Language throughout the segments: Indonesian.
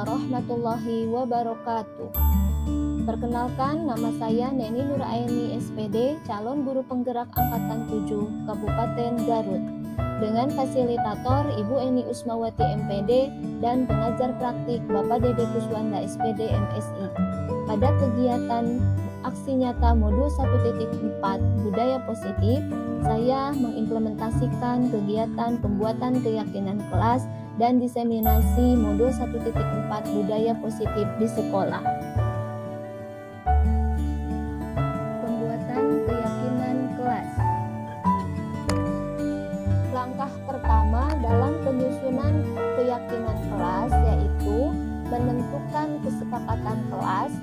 warahmatullahi wabarakatuh. Perkenalkan, nama saya Neni Nuraini SPD, calon guru penggerak Angkatan 7 Kabupaten Garut. Dengan fasilitator Ibu Eni Usmawati MPD dan pengajar praktik Bapak Dede Kuswanda SPD MSI. Pada kegiatan aksi nyata modul 1.4 budaya positif, saya mengimplementasikan kegiatan pembuatan keyakinan kelas dan diseminasi modul 1.4 budaya positif di sekolah. Pembuatan keyakinan kelas. Langkah pertama dalam penyusunan keyakinan kelas yaitu menentukan kesepakatan kelas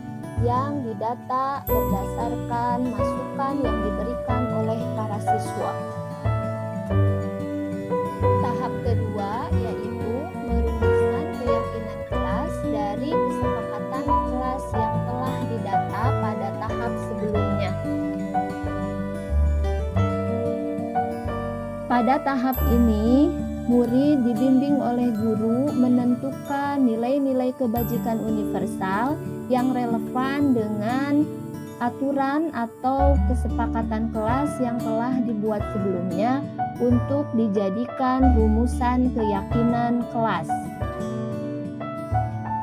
yang didata berdasarkan masukan yang diberikan oleh para siswa. Tahap kedua yaitu merumuskan keyakinan kelas dari kesepakatan kelas yang telah didata pada tahap sebelumnya. Pada tahap ini, murid dibimbing oleh guru menentukan nilai-nilai kebajikan universal yang relevan dengan aturan atau kesepakatan kelas yang telah dibuat sebelumnya untuk dijadikan rumusan keyakinan kelas.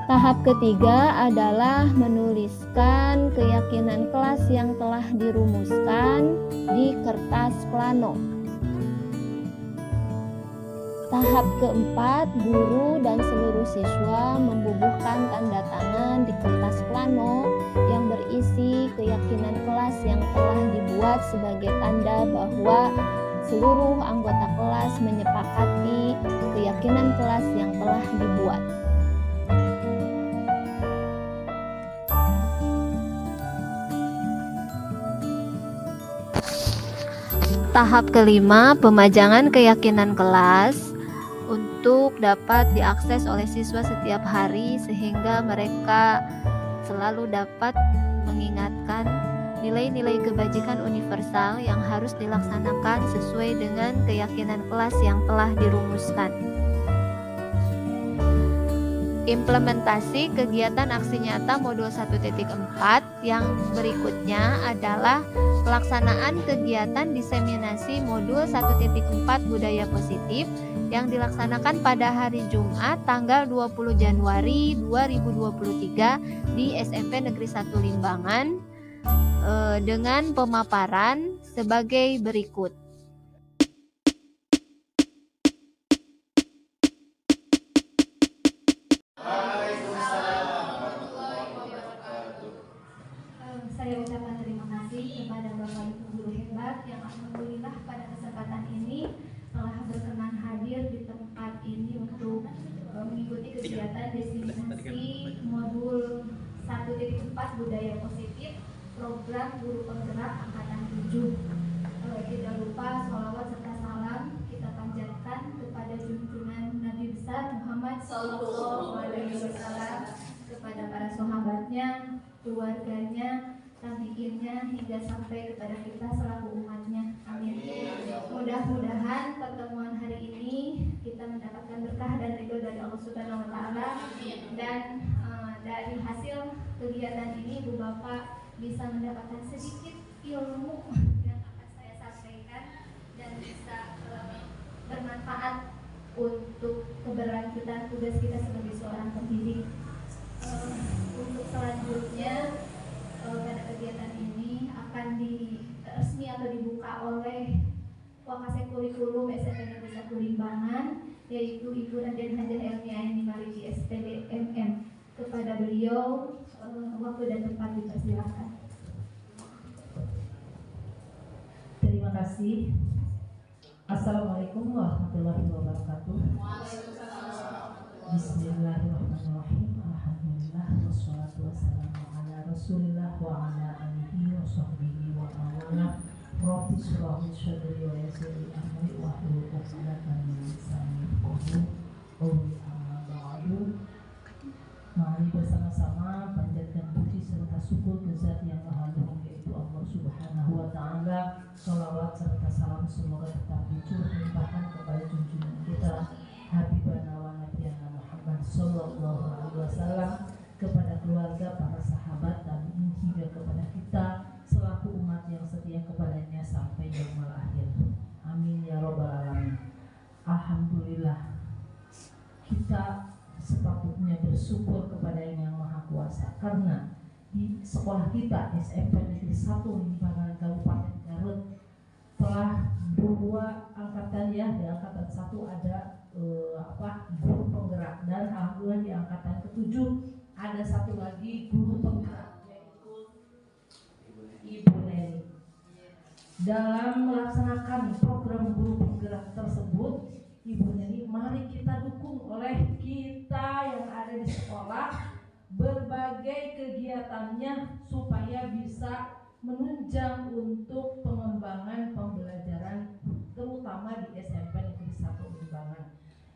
Tahap ketiga adalah menuliskan keyakinan kelas yang telah dirumuskan di kertas plano. Tahap keempat, guru dan seluruh siswa membubuhkan tanda tangan di kertas plano yang berisi keyakinan kelas yang telah dibuat sebagai tanda bahwa seluruh anggota kelas menyepakati keyakinan kelas yang telah dibuat. Tahap kelima, pemajangan keyakinan kelas untuk dapat diakses oleh siswa setiap hari sehingga mereka selalu dapat mengingatkan nilai-nilai kebajikan universal yang harus dilaksanakan sesuai dengan keyakinan kelas yang telah dirumuskan. Implementasi kegiatan aksi nyata modul 1.4 yang berikutnya adalah pelaksanaan kegiatan diseminasi modul 1.4 budaya positif yang dilaksanakan pada hari Jumat tanggal 20 Januari 2023 di SMP Negeri 1 Limbangan dengan pemaparan sebagai berikut. Saya ucapkan terima kasih kepada Bapak Ibu guru hebat yang alhamdulillah pada kesempatan ini telah berkenan hadir di tempat ini untuk mengikuti kegiatan diseminasi modul 1.4 budaya positif program guru penggerak Angkatan 7. Tidak lupa sholawat serta salam kita panjatkan kepada junjungan Nabi besar Muhammad SAW, kepada para sahabatnya, keluarganya, tabiinnya, hingga sampai kepada kita selaku umatnya. Amin. Mudah-mudahan pertemuan hari ini kita mendapatkan berkah dan ridho dari Allah Subhanahu wa Ta'ala, dan dari hasil kegiatan ini Ibu Bapak bisa mendapatkan sedikit ilmu yang akan saya sampaikan dan bisa bermanfaat untuk keberlanjutan tugas kita sebagai seorang pendidik. Untuk selanjutnya pada kegiatan ini akan resmi atau dibuka oleh Wakasek Kurikulum SMP Negeri 1 Limbangan, yaitu Ibu Raden Hajah Elmiaini Mariji SPD MM. Kepada beliau waktu dan tempat dipersilakan. Terima kasih. Assalamualaikum warahmatullahi wabarakatuh. Bismillahirrahmanirrahim. Alhamdulillah wassalatu wassalamu ala Rasulillah wa ala alihi wa sahbihi wa ala. Rabbi shrah li sadri wa yassir li amri wahlul 'uqdatam min lisani yafqahu qawli. Amma ba'du. Mari bersama-sama panjatkan puji serta syukur ke Zat yang Maha Luhur, yaitu Allah Subhanahu wa Ta'ala. Shalawat serta salam semoga tetap dicurahkan kepada junjungan kita Habibana wa Nabiyana Muhammad Muhammad SAW, kepada keluarga, para sahabat, tabi'in, hingga kepada kita selaku umat yang setia kepadanya sampai yaumul akhir. Amin ya robbal alamin. Alhamdulillah, kita sepatutnya bersyukur kepada Yang Maha Kuasa karena di sekolah kita SMP Negeri 1 Limbangan Kabupaten Garut telah 2 angkatan ya. Di angkatan 1 ada guru penggerak, dan alhamdulillah di angkatan ke-7 ada 1 lagi guru penggerak, yaitu Ibu Neni. Dalam melaksanakan program guru penggerak tersebut, Ibu Neni, mari kita dukung oleh kita yang ada di sekolah berbagai kegiatannya supaya bisa menunjang untuk pengembangan pembelajaran terutama di SMP Negeri 1 Limbangan.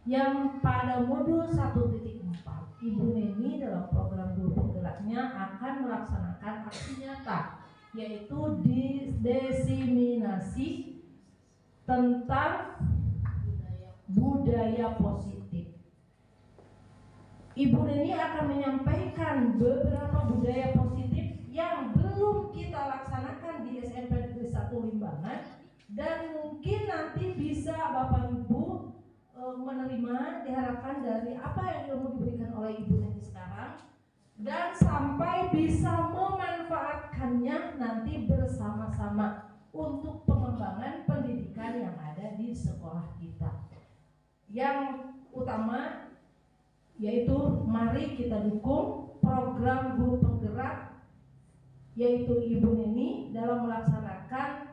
Yang pada modul 1.4, Ibu Neni dalam program guru penggeraknya akan melaksanakan aksi nyata, yaitu diseminasi tentang budaya positif. Ibu Neni akan menyampaikan beberapa budaya positif yang belum kita laksanakan di SMP Negeri 1 Limbangan, dan mungkin nanti bisa Bapak Ibu menerima, diharapkan dari apa yang ilmu diberikan oleh Ibu Neni sekarang, dan sampai bisa memanfaatkannya nanti bersama-sama untuk pengembangan pendidikan yang ada di sekolah kita. Yang utama yaitu mari kita dukung program guru penggerak, yaitu Ibu Neni dalam melaksanakan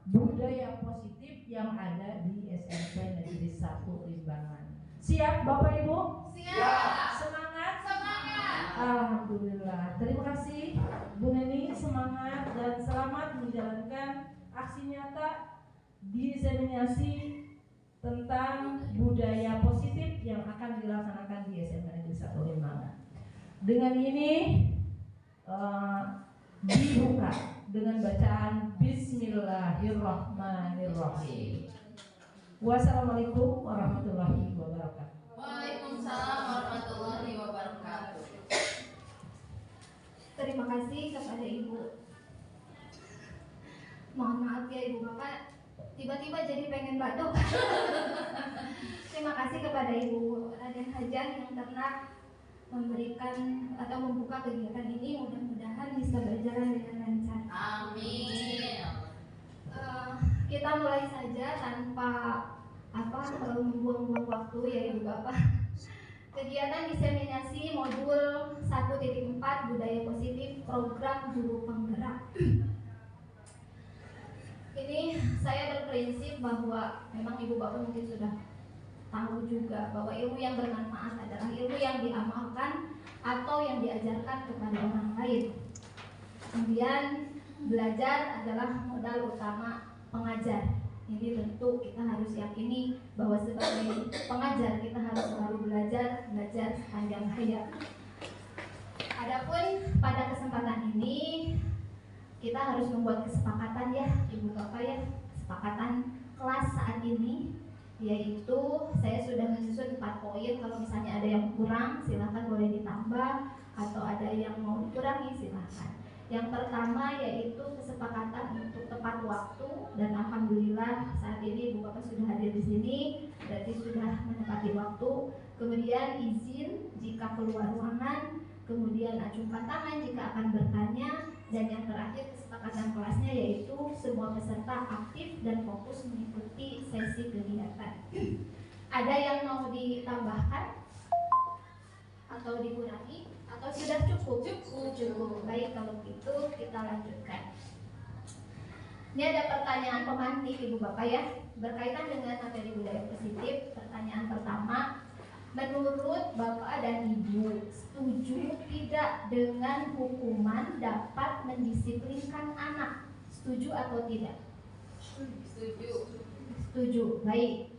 budaya positif yang ada di SMP Negeri 1 Limbangan. Siap Bapak Ibu? Siap. Semangat? Semangat. Alhamdulillah. Terima kasih Bu Neni, semangat dan selamat menjalankan aksi nyata diseminasi tentang budaya positif yang akan dilaksanakan di SMP Negeri 1 Limbangan. Dengan ini dibuka dengan bacaan Bismillahirrahmanirrahim. Wassalamualaikum warahmatullahi wabarakatuh. Waalaikumsalam warahmatullahi wabarakatuh. Terima kasih kepada Ibu. Mohon maaf ya Ibu Bapak, tiba-tiba jadi pengen batuk. Terima kasih kepada Ibu Raden Hajan yang telah memberikan atau membuka kegiatan ini. Mudah-mudahan bisa berjalan dengan lancar. Amin. Kita mulai saja tanpa membuang-buang waktu ya Ibu Bapak. Kegiatan diseminasi modul 1.4 budaya positif program guru penggerak. Ini saya berprinsip bahwa memang Ibu Bapak mungkin sudah tahu juga bahwa ilmu yang bermanfaat adalah ilmu yang diamalkan atau yang diajarkan kepada orang lain. Kemudian belajar adalah modal utama pengajar. Ini tentu kita harus yakini bahwa sebagai pengajar kita harus selalu belajar sepanjang hayat. Adapun pada kesempatan ini kita harus membuat kesepakatan ya Ibu Bapak ya, kesepakatan kelas saat ini, yaitu saya sudah menyusun 4 poin. Kalau misalnya ada yang kurang silakan boleh ditambah, atau ada yang mau dikurangi silakan. Yang pertama yaitu kesepakatan untuk tepat waktu, dan alhamdulillah saat ini Ibu Bapak sudah hadir di sini, berarti sudah menepati waktu. Kemudian izin jika keluar ruangan, kemudian acungkan tangan jika akan bertanya, dan yang terakhir kesepakatan kelasnya yaitu semua peserta aktif dan fokus mengikuti sesi kegiatan. Ada yang mau ditambahkan atau dikurangi atau sudah cukup? Cukup. Baik, kalau gitu kita lanjutkan. Ini ada pertanyaan pemantik Ibu Bapak ya, berkaitan dengan materi budaya positif. Pertanyaan pertama, menurut Bapak dan Ibu, setuju tidak dengan hukuman dapat mendisiplinkan anak? Setuju atau tidak? Setuju. Setuju, baik.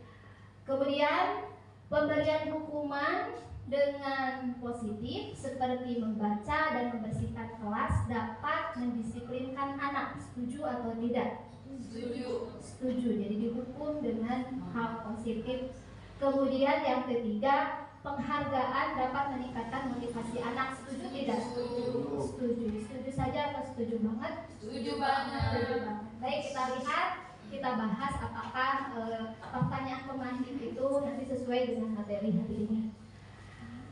Kemudian pemberian hukuman dengan positif seperti membaca dan membersihkan kelas dapat mendisiplinkan anak. Setuju atau tidak? Setuju. Setuju, jadi dihukum dengan hal positif. Kemudian yang ketiga, penghargaan dapat meningkatkan motivasi anak. Setuju tidak? Setuju. Setuju saja atau setuju banget? Setuju banget. Setuju banget. Baik, kita lihat, kita bahas apakah pertanyaan pemain itu nanti sesuai dengan materi hari ini.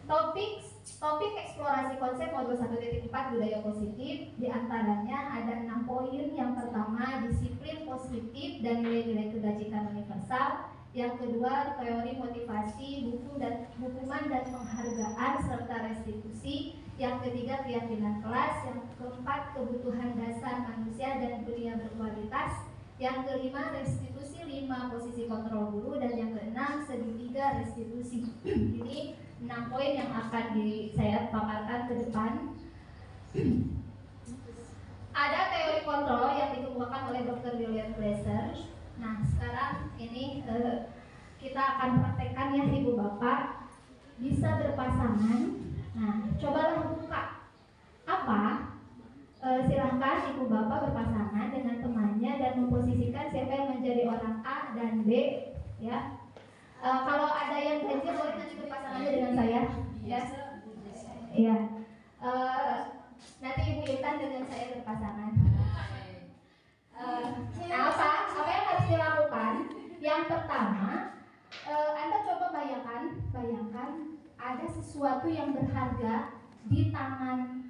Topik eksplorasi konsep modul 1.4 budaya positif, diantaranya ada 6 poin. Yang pertama, disiplin positif dan nilai-nilai kebajikan universal. Yang kedua, teori motivasi, hukuman dan penghargaan serta restitusi. Yang ketiga, keyakinan kelas. Yang keempat, kebutuhan dasar manusia dan dunia berkualitas. Yang kelima, restitusi 5 posisi kontrol guru. Dan yang keenam, segitiga restitusi. Ini 6 poin yang akan saya paparkan ke depan. Ada teori kontrol yang dikemukakan oleh Dr. William Glasser. Nah, sekarang ini kita akan praktekkan ya Ibu Bapak. Bisa berpasangan. Nah, cobalah buka. Apa? Silahkan Ibu Bapak berpasangan dengan temannya dan memposisikan siapa yang menjadi orang A dan B, ya. Kalau ada yang ganjil boleh nanti berpasangannya dengan saya, ya. Iya. Nanti Ibu Intan dengan saya berpasangan. Apa yang harus dilakukan? Yang pertama, Anda coba bayangkan ada sesuatu yang berharga di tangan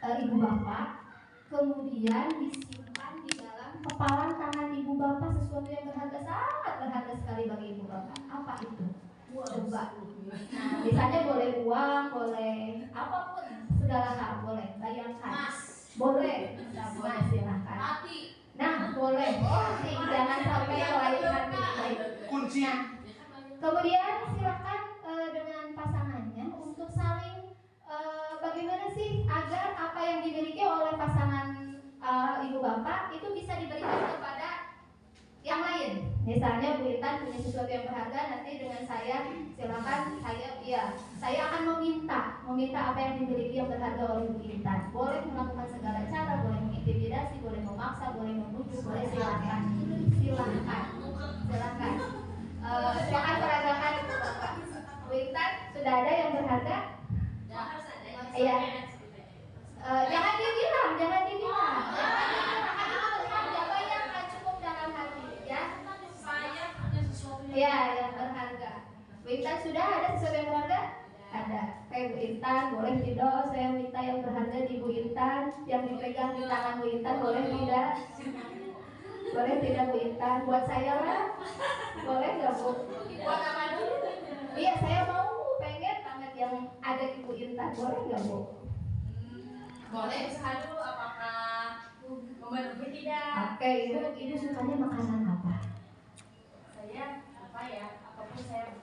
Ibu Bapak, kemudian disimpan di dalam kepalan tangan Ibu Bapak sesuatu yang berharga, sangat berharga sekali bagi Ibu Bapak. Apa itu? Coba. Nah, misalnya boleh uang, boleh apapun, segala hal boleh. Bayangkan. Mas. Boleh. Mas, silahkan. Hati. Nah, boleh. Jangan sampai yang lain hati. Kunci. Nah, kemudian silakan dengan pasangannya untuk saling bagaimana sih agar apa yang dimiliki oleh pasangan Ibu Bapak itu bisa diberikan kepada yang lain. Misalnya Bu Intan punya sesuatu yang berharga, nanti dengan saya silakan saya akan meminta apa yang dimiliki yang berharga oleh Bu Intan. Boleh melakukan segala cara, boleh mengintimidasi, boleh memaksa, boleh membujuk, boleh silakan. Jangan peragakan Ibu Bapak. Bu Intan sudah ada yang berharga? Iya. Jangan dibilang. Ada banyak cukup dalam hati, ya. Iya, yang berharga. Bu Intan sudah ada sesuatu yang berharga? Ada. Bu Intan, boleh tidak saya minta yang berharga di Bu Intan, yang dipegang di tangan Bu Intan, boleh tidak? Boleh tidak Bu Intan? Buat saya lah. Boleh nggak Bu? Buat apa dulu? Iya, saya mau pengen banget yang ada di Bu Intan. Boleh nggak Bu? Boleh usaha dulu apakah membantu tidak? Oke, ibu sukanya makanan apa? Saya apa ya? Apapun saya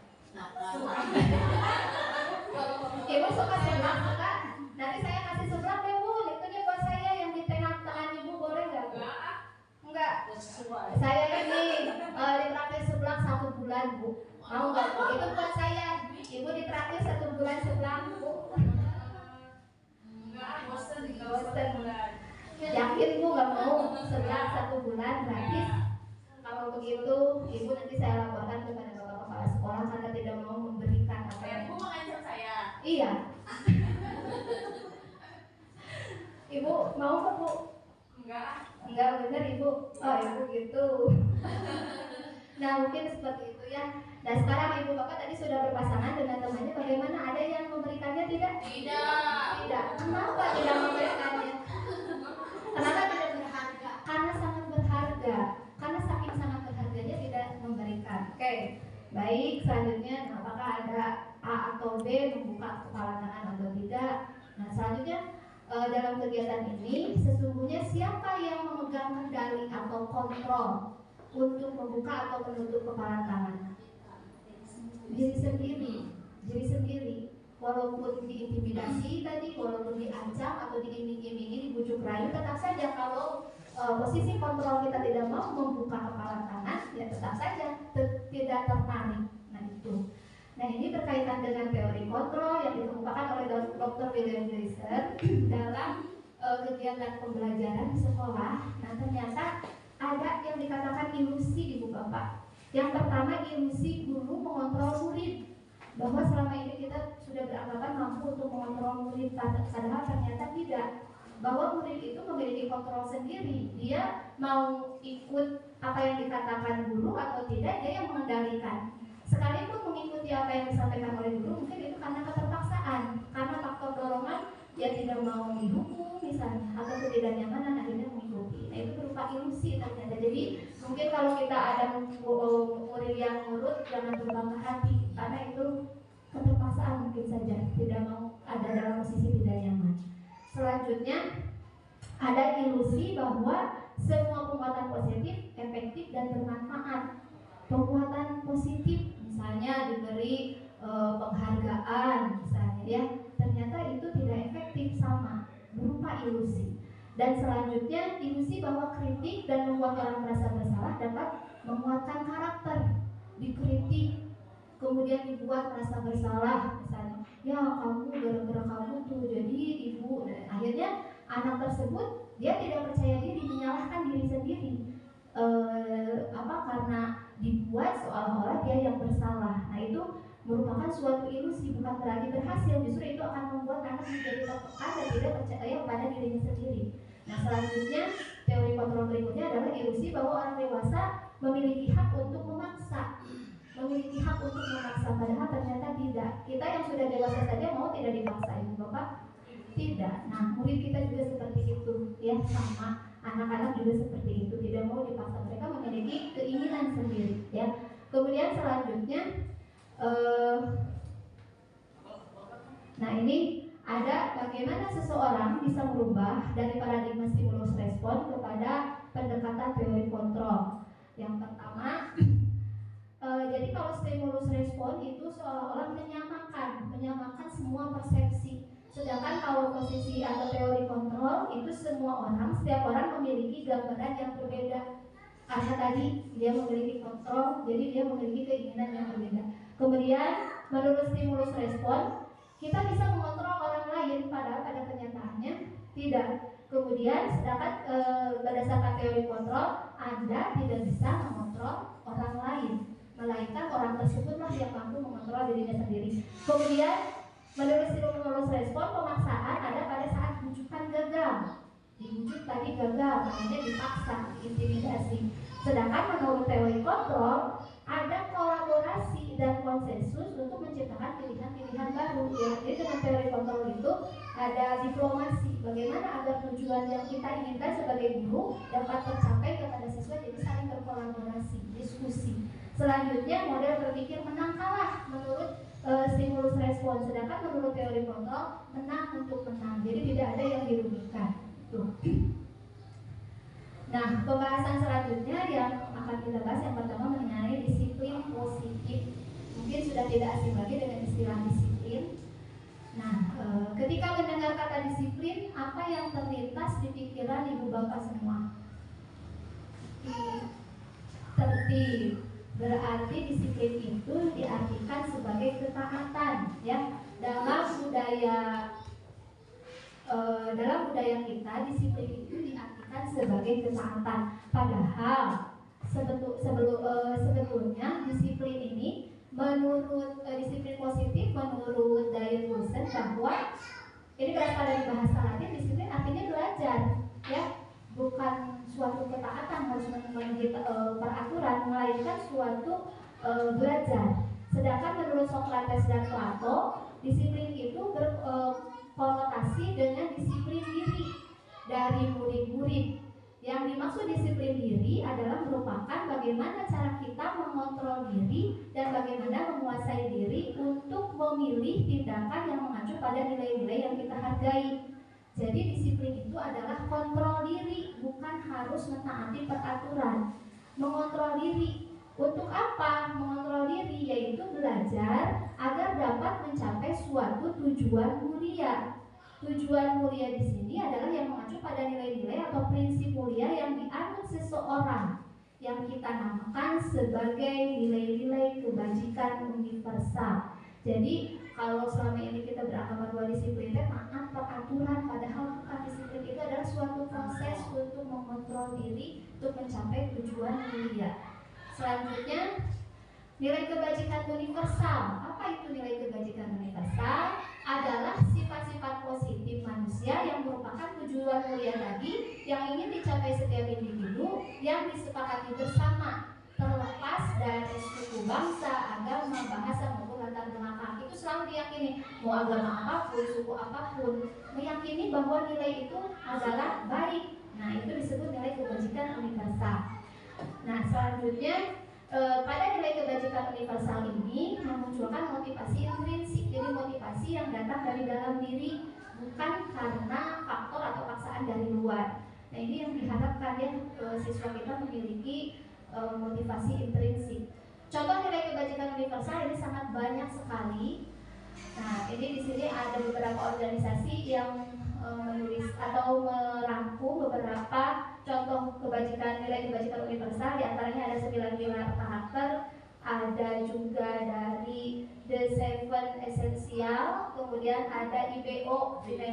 Ibu suka seblak, suka? Nanti saya kasih seblak deh Bu. Itu dia buat saya yang di tengah tangan Ibu, boleh nggak Bu? Enggak. Saya ini ditraktir seblak 1 bulan Bu. Mau nggak Bu? Itu buat saya. Ibu ditraktir 1 bulan seblak Bu. bosen. Yakin Bu nggak mau seblak 1 bulan gratis? Kalau begitu, Ibu nanti saya laporkan kepada Bapak Kepala Sekolah karena tidak mau memberikan apa yang Ibu mengancam saya. Iya. Ibu mau nggak Bu? Enggak bener Ibu. Oh Ibu gitu. Nah mungkin seperti itu ya. Nah sekarang Ibu Bapak tadi sudah berpasangan dengan temannya. Bagaimana? Ada yang memberikannya tidak? Tidak. Kenapa tidak memberikannya? Kenapa tidak berharga? Karena sangat berharga. Karena saking sangat berharganya tidak memberikan. Oke. Baik, selanjutnya apakah ada A atau B membuka kepala tangan atau tidak? Nah selanjutnya dalam kegiatan ini sesungguhnya siapa yang memegang kendali atau kontrol untuk membuka atau menutup kepala tangan? Diri sendiri. Walaupun diintimidasi tadi, walaupun diancam atau diiming-imingi, dibujuk rayu, tetap saja kalau posisi kontrol kita tidak mau membuka kepala tangan, ya tetap saja tidak tertarik. Nah itu. Nah ini berkaitan dengan teori kontrol yang dikemukakan oleh Dr. William Glasser dalam kegiatan pembelajaran di sekolah. Nah ternyata ada yang dikatakan ilusi Ibu Bapak. Yang pertama ilusi guru mengontrol murid. bahwa selama ini kita sudah beranggapan mampu untuk mengontrol murid, padahal ternyata tidak. Bahwa murid itu memiliki kontrol sendiri, dia mau ikut apa yang dikatakan guru atau tidak, dia yang mengendalikan. Sekalipun mengikuti apa yang disampaikan oleh guru, mungkin itu karena keterpaksaan, karena faktor dorongan, dia tidak mau dihukum misalnya, atau ketidaknyamanan akhirnya mengikuti. Nah itu berupa ilusi ternyata. Jadi mungkin kalau kita ada murid yang nurut, jangan berbangga hati, karena itu keterpaksaan mungkin saja, tidak mau ada dalam posisi tidak nyaman. Selanjutnya ada ilusi bahwa semua penguatan positif efektif dan bermanfaat. Penguatan positif misalnya diberi penghargaan misalnya ya, ternyata itu tidak efektif, sama berupa ilusi. Dan selanjutnya ilusi bahwa kritik dan membuat orang merasa bersalah dapat menguatkan karakter. Dikritik kemudian dibuat merasa bersalah misalnya, ya kamu gara-gara kamu tuh jadi ibu. Dan akhirnya anak tersebut dia tidak percaya diri, menyalahkan diri sendiri karena dibuat seolah-olah dia yang bersalah. Nah itu merupakan suatu ilusi, bukan berarti berhasil, justru itu akan membuat anak menjadi tertekan dan tidak percaya pada dirinya sendiri. Nah selanjutnya teori kontrol berikutnya adalah ilusi bahwa orang dewasa memiliki hak untuk memaksa, padahal ternyata tidak. Kita yang sudah dewasa saja mau tidak dipaksa, Ibu Bapak? Tidak. Nah murid kita juga seperti itu ya, sama anak-anak juga seperti itu, tidak mau dipaksa, mereka memiliki keinginan sendiri ya. Kemudian selanjutnya nah ini ada bagaimana seseorang bisa merubah dari paradigma stimulus respon kepada pendekatan teori kontrol. Yang pertama, jadi kalau stimulus respon itu seolah-olah menyamakan semua persepsi. Sedangkan kalau posisi atau teori kontrol itu setiap orang memiliki gambaran yang berbeda. Karena tadi dia memiliki kontrol, jadi dia memiliki keinginan yang berbeda. Kemudian menurut stimulus respon, kita bisa mengontrol orang lain, padahal pada kenyataannya tidak. Kemudian sedangkan berdasarkan teori kontrol, Anda tidak bisa mengontrol orang lain, melainkan orang tersebutlah yang mampu mengontrol dirinya sendiri. Kemudian menurut stimulus respon, pemaksaan ada pada saat bujukan gagal. Dibujuk tadi gagal, namanya dipaksa, diintimidasi. Sedangkan menurut teori kontrol, ada kolaborasi dan konsensus untuk menciptakan pilihan-pilihan baru ya. Jadi dengan teori kontrol itu ada diplomasi, bagaimana agar tujuan yang kita inginkan sebagai guru dapat tercapai kepada siswa, jadi saling berkolaborasi, diskusi. Selanjutnya model berpikir menang kalah menurut stimulus respon, sedangkan menurut teori kontrol menang untuk menang, jadi tidak ada yang dirugikan. Tuh. Nah, pembahasan selanjutnya yang akan kita bahas yang pertama mengenai disiplin positif. Mungkin sudah tidak asing lagi dengan istilah disiplin. Nah, ketika mendengar kata disiplin, apa yang terlintas di pikiran Ibu Bapak semua? Tertib. Berarti disiplin itu diartikan sebagai ketaatan, ya. Dalam budaya kita, disiplin itu diartikan sebagai ketaatan. Padahal sebetulnya disiplin ini menurut disiplin positif menurut Diane Wilson bahwa ini berasal dari bahasa Latin, disiplin artinya belajar, ya, bukan suatu ketaatan harus memenuhi peraturan, melainkan suatu belajar. Sedangkan menurut Socrates dan Plato, disiplin itu berkonotasi dengan disiplin diri dari murid-murid. Yang dimaksud disiplin diri adalah merupakan bagaimana cara kita mengontrol diri dan bagaimana menguasai diri untuk memilih tindakan yang mengacu pada nilai-nilai yang kita hargai. Jadi disiplin itu adalah kontrol diri, bukan harus mentaati peraturan. Mengontrol diri. Untuk apa mengontrol diri? Yaitu belajar agar dapat mencapai suatu tujuan mulia. Tujuan mulia di sini adalah yang mengacu pada nilai-nilai atau prinsip mulia yang dianut seseorang, yang kita namakan sebagai nilai-nilai kebajikan universal. Jadi kalau selama ini kita beranggapan bahwa disiplin itu taat peraturan, padahal bukan. Disiplin itu adalah suatu proses untuk mengontrol diri untuk mencapai tujuan mulia. Selanjutnya, Nilai kebajikan universal. Apa itu nilai kebajikan universal? Adalah sifat-sifat positif manusia yang merupakan tujuan mulia tadi yang ingin dicapai setiap individu yang disepakati bersama, terlepas dari suku, bangsa, agama, bahasa maupun latar belakang. Itu selalu diyakini, mau agama apapun, suku apapun, meyakini bahwa nilai itu adalah baik. Nah, itu disebut nilai kebajikan universal. Nah, selanjutnya pada nilai kebajikan universal ini memunculkan motivasi intrinsik, jadi motivasi yang datang dari dalam diri, bukan karena faktor atau paksaan dari luar. Nah, ini yang diharapkan ya, siswa kita memiliki motivasi intrinsik. Contoh nilai kebajikan universal ini sangat banyak sekali. Nah, ini di sini ada beberapa organisasi yang menulis atau merangkum beberapa contoh nilai kebajikan universal. Di antaranya ada 9 pilar karakter, ada juga dari The Seven Essential, kemudian ada IBO, ya.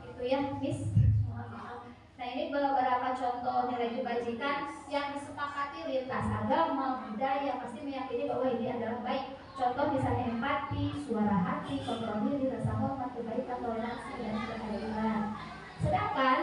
Itu ya, Miss. Nah, ini beberapa contoh nilai kebajikan yang disepakati lintas agama, budaya, pasti meyakini bahwa ini adalah baik. Contoh misalnya empati, suara hati, kontrol diri, rasa hormat, kebaikan, toleransi, dan keadilan. Sedangkan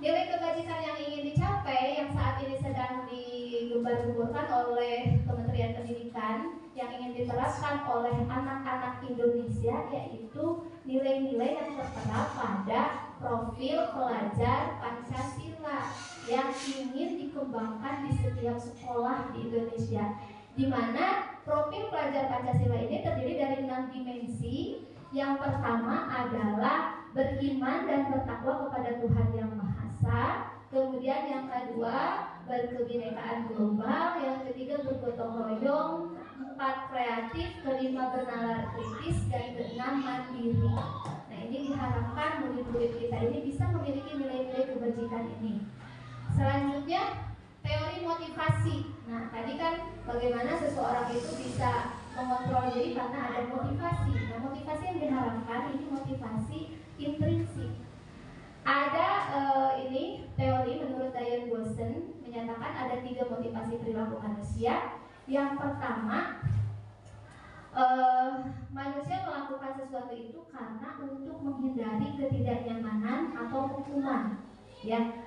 nilai kebajikan yang ingin dicapai yang saat ini sedang digembar-gemborkan oleh Kementerian Pendidikan, yang ingin diterapkan oleh anak-anak Indonesia, yaitu nilai-nilai yang tertera pada profil pelajar Pancasila yang ingin dikembangkan di setiap sekolah di Indonesia, di mana profil pelajar Pancasila ini terdiri dari 6 dimensi. Yang pertama adalah beriman dan bertakwa kepada Tuhan Yang Maha Esa. Kemudian yang kedua, berkebinekaan global. Yang ketiga, bergotong royong. 4, kreatif. Kelima, bernalar kritis. Dan keenam, mandiri. Nah, ini diharapkan murid-murid kita ini bisa memiliki nilai-nilai kebajikan ini. Selanjutnya, teori motivasi. Nah, tadi kan bagaimana seseorang itu bisa mengontrol diri karena ada motivasi. Nah, motivasi yang diharapkan ini motivasi intrinsik. Ada ini teori menurut Diane Wilson menyatakan ada 3 motivasi perilaku manusia. Yang pertama, manusia melakukan sesuatu itu karena untuk menghindari ketidaknyamanan atau hukuman. Ya,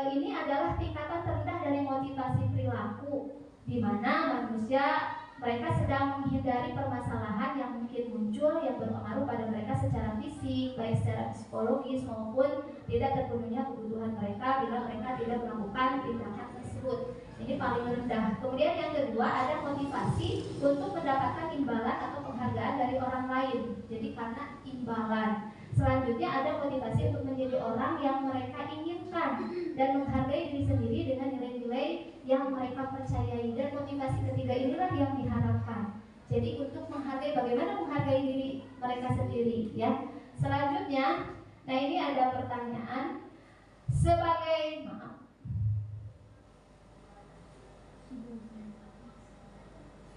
ini adalah tingkatan terendah dari motivasi perilaku, di mana manusia mereka sedang menghindari permasalahan yang mungkin muncul yang berpengaruh pada mereka secara fisik, baik secara psikologis maupun tidak terpenuhinya kebutuhan mereka bila mereka tidak melakukan tindakan tersebut. Ini paling rendah. Kemudian yang kedua, ada motivasi untuk mendapatkan imbalan atau penghargaan dari orang lain. Jadi karena imbalan. Selanjutnya ada motivasi untuk menjadi orang yang mereka inginkan dan menghargai diri sendiri dengan nilai-nilai yang mereka percayai. Dan motivasi ketiga inilah yang diharapkan. Jadi untuk menghargai, bagaimana menghargai diri mereka sendiri, ya. Selanjutnya, nah ini ada pertanyaan sebagai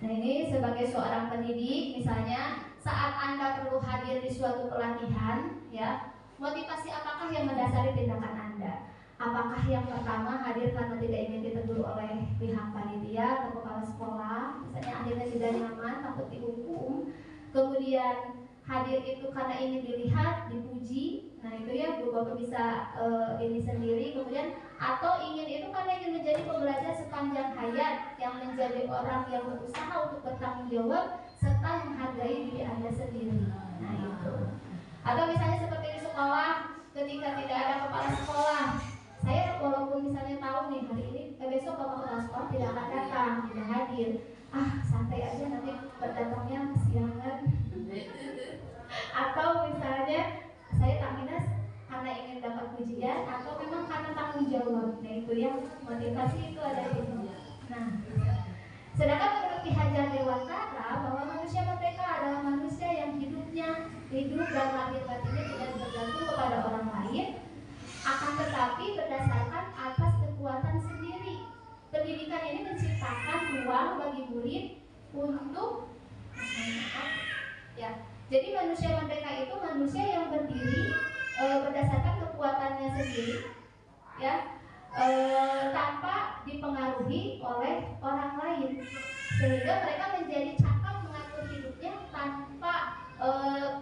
Nah, ini sebagai seorang pendidik, misalnya saat Anda perlu hadir di suatu pelatihan, ya, motivasi apakah yang mendasari tindakan Anda? Apakah yang pertama hadir karena tidak ingin ditegur oleh pihak panitia atau kepala sekolah, misalnya akhirnya tidak nyaman, takut dihukum, kemudian hadir itu karena ingin dilihat, dipuji, nah itu ya Bapak bisa ini sendiri, kemudian atau ingin itu karena ingin menjadi pembelajar sepanjang hayat yang menjadi orang yang berusaha untuk bertanggung jawab serta menghargai diri Anda sendiri. Nah itu. Atau misalnya seperti di sekolah, ketika tidak ada kepala sekolah, saya walaupun misalnya tahu nih hari ini besok Bapak kepala sekolah tidak akan datang, tidak hadir, santai aja nanti berdatangnya kesiangan. Atau misalnya saya tak minus karena ingin dapat pujian atau memang karena tanggung jawab. Nah itu yang motivasi itu ada di sini. Nah, sedangkan menurut Ki Hajar Dewantara bahwa manusia merdeka adalah manusia yang hidup dan lahir batinnya tidak bergantung kepada orang lain, akan tetapi berdasarkan atas kekuatan sendiri. Pendidikan ini menciptakan ruang bagi murid untuk ya. Jadi manusia merdeka itu manusia yang berdiri berdasarkan kekuatannya sendiri, ya, tanpa dipengaruhi oleh orang lain, sehingga mereka menjadi cakap mengatur hidupnya tanpa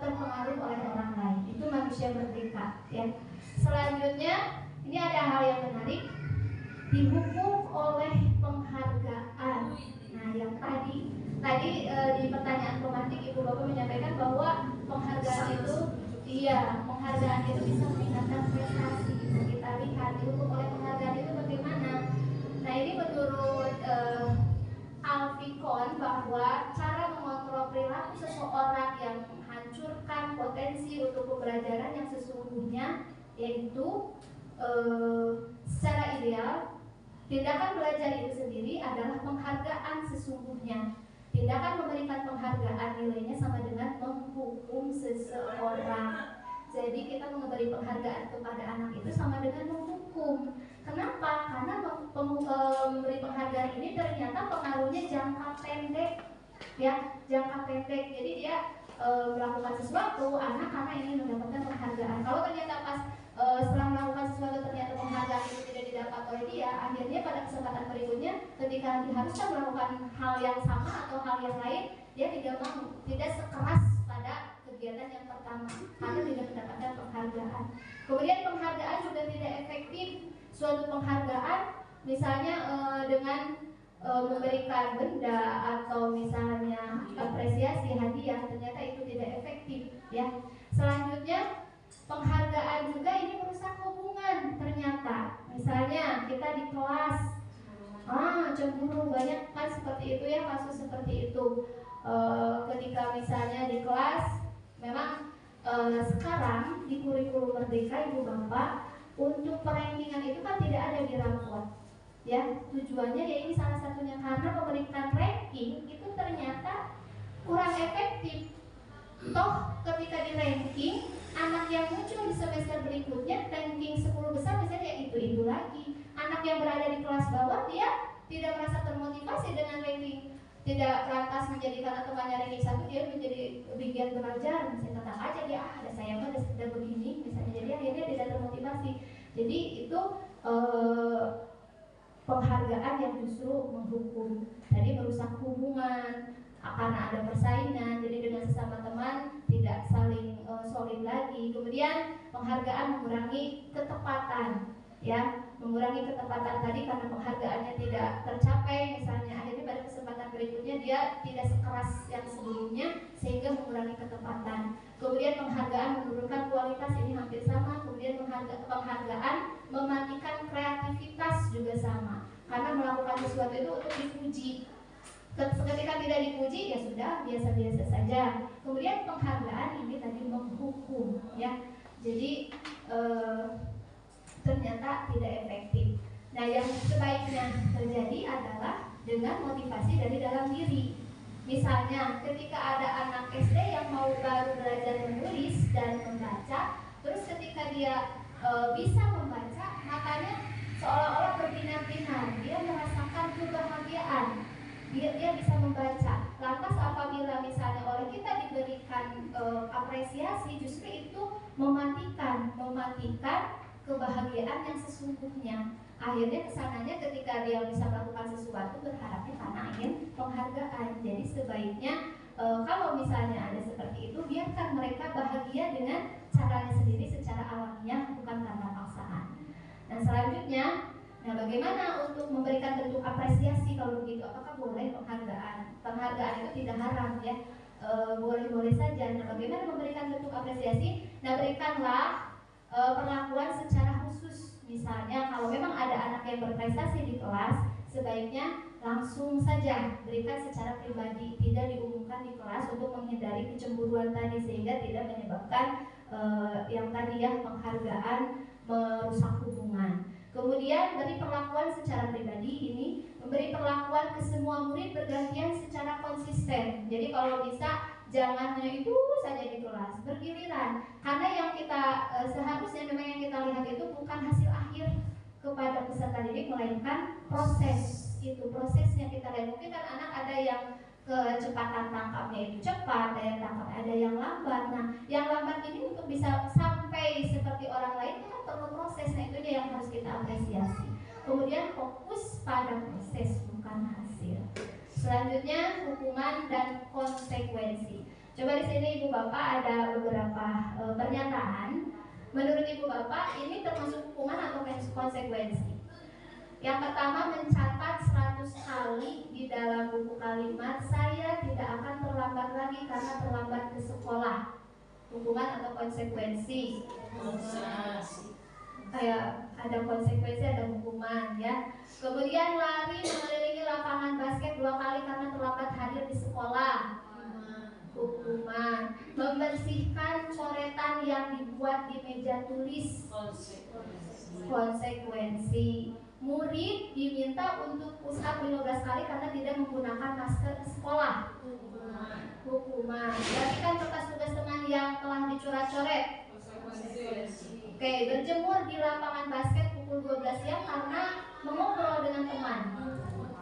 terpengaruh oleh orang lain. Itu manusia merdeka, ya. Selanjutnya, ini ada hal yang menarik, dihukum oleh penghargaan. Nah, yang tadi di pertanyaan pematik Ibu Bapak menyampaikan bahwa penghargaan itu bisa meningkatkan prestasi. Kita lihat dihukum oleh penghargaan itu bagaimana. Nah, ini menurut Alfikon bahwa cara mengontrol perilaku seseorang yang menghancurkan potensi untuk pembelajaran yang sesungguhnya, yaitu secara ideal tindakan belajar itu sendiri adalah penghargaan sesungguhnya. Tindakan memberikan penghargaan nilainya sama dengan menghukum seseorang. Jadi kita memberi penghargaan kepada anak itu sama dengan menghukum. Kenapa? Karena memberi penghargaan ini ternyata pengaruhnya jangka pendek, ya, jangka pendek. Jadi dia melakukan sesuatu anak karena ingin mendapatkan penghargaan. Kalau ternyata pas setelah melakukan sesuatu ternyata penghargaan itu tidak didapat oleh dia, akhirnya pada kesempatan berikutnya ketika diharuskan melakukan hal yang sama atau hal yang lain, dia tidak sekeras pada kegiatan yang pertama karena tidak mendapatkan penghargaan. Kemudian penghargaan juga tidak efektif. Suatu penghargaan misalnya dengan memberikan benda atau misalnya apresiasi hadiah, ternyata itu tidak efektif, ya. Selanjutnya, penghargaan juga ini merusak hubungan ternyata. Misalnya kita di kelas cemburu, banyak kan seperti itu, ya, kasus seperti itu. Ketika misalnya di kelas, memang sekarang di kurikulum Merdeka Ibu Bapak, untuk perankingan itu kan tidak ada di rapot, ya. Tujuannya ya ini salah satunya karena memberikan ranking itu ternyata kurang efektif. Toh ketika di ranking, anak yang muncul di semester berikutnya ranking 10 besar misalnya ya itu lagi. Anak yang berada di kelas bawah dia tidak merasa termotivasi dengan ranking, tidak lantas menjadikan atau hanya ranking 1 dia menjadi lebih giat belajar. Misalnya tetap aja dia ada saya mah sudah begini misalnya, jadi akhirnya tidak termotivasi. Jadi itu penghargaan yang justru menghukum. Tadi merusak hubungan karena ada persaingan, jadi dengan sesama teman tidak saling solid lagi. Kemudian penghargaan mengurangi ketepatan, ya, mengurangi ketepatan tadi karena penghargaannya tidak tercapai, misalnya akhirnya pada kesempatan berikutnya dia tidak sekeras yang sebelumnya sehingga mengurangi ketepatan. Kemudian penghargaan menurunkan kualitas, ini hampir sama. Kemudian penghargaan mematikan kreativitas juga sama, karena melakukan sesuatu itu untuk dipuji. Ketika tidak dipuji ya sudah biasa-biasa saja. Kemudian penghargaan ini tadi menghukum, ya. Jadi ternyata tidak efektif. Nah, yang sebaiknya terjadi adalah dengan motivasi dari dalam diri. Misalnya ketika ada anak SD yang mau baru belajar menulis dan membaca, terus ketika dia bisa membaca, matanya seolah-olah berbinar-binar, dia merasakan kebahagiaan. Dia bisa membaca. Lantas apabila misalnya oleh kita diberikan apresiasi, justru itu mematikan kebahagiaan yang sesungguhnya. Akhirnya kesananya ketika dia bisa melakukan sesuatu berharapnya karena ingin penghargaan. Jadi sebaiknya kalau misalnya ada seperti itu, biarkan mereka bahagia dengan caranya sendiri secara alamiah, bukan karena paksaan. Dan selanjutnya, nah, bagaimana untuk memberikan bentuk apresiasi kalau begitu? Apakah boleh penghargaan? Penghargaan itu tidak haram, ya, boleh-boleh saja. Nah, bagaimana memberikan bentuk apresiasi? Nah, berikanlah perlakuan secara khusus. Misalnya kalau memang ada anak yang berprestasi di kelas, sebaiknya langsung saja berikan secara pribadi, tidak diumumkan di kelas untuk menghindari kecemburuan tadi, sehingga tidak menyebabkan yang tadi, ya, penghargaan merusak hubungan. Kemudian beri perlakuan secara pribadi, ini memberi perlakuan ke semua murid bergantian secara konsisten. Jadi kalau bisa jangan hanya itu saja di kelas, bergiliran. Karena yang kita seharusnya memang yang kita lihat itu bukan hasil akhir kepada peserta didik, melainkan proses. Itu prosesnya kita lihat. Mungkin kan anak ada yang kecepatan tangkapnya itu cepat, ada yang lambat. Nah, yang lambat ini untuk bisa sampai seperti orang lain itu kan perlu proses. Nah, itu yang harus kita apresiasi. kemudian fokus pada proses bukan hasil. Selanjutnya hukuman dan konsekuensi. Coba di sini Ibu Bapak ada beberapa pernyataan. Menurut Ibu Bapak ini termasuk hukuman atau konsekuensi? Yang pertama, mencatat 100 kali di dalam buku kalimat, saya tidak akan terlambat lagi karena terlambat ke sekolah. Hukuman atau konsekuensi? Kayak ada konsekuensi, ada hukuman ya. Kemudian lari mengelilingi lapangan basket 2 kali karena terlambat hadir di sekolah. Hukuman. Membersihkan coretan yang dibuat di meja tulis. Konsekuensi. Murid diminta untuk push up 15 kali karena tidak menggunakan masker di sekolah. Hukuman. Perhatikan kertas tugas teman yang telah dicoret-coret. Oke, berjemur di lapangan basket pukul 12 siang karena mengobrol dengan teman.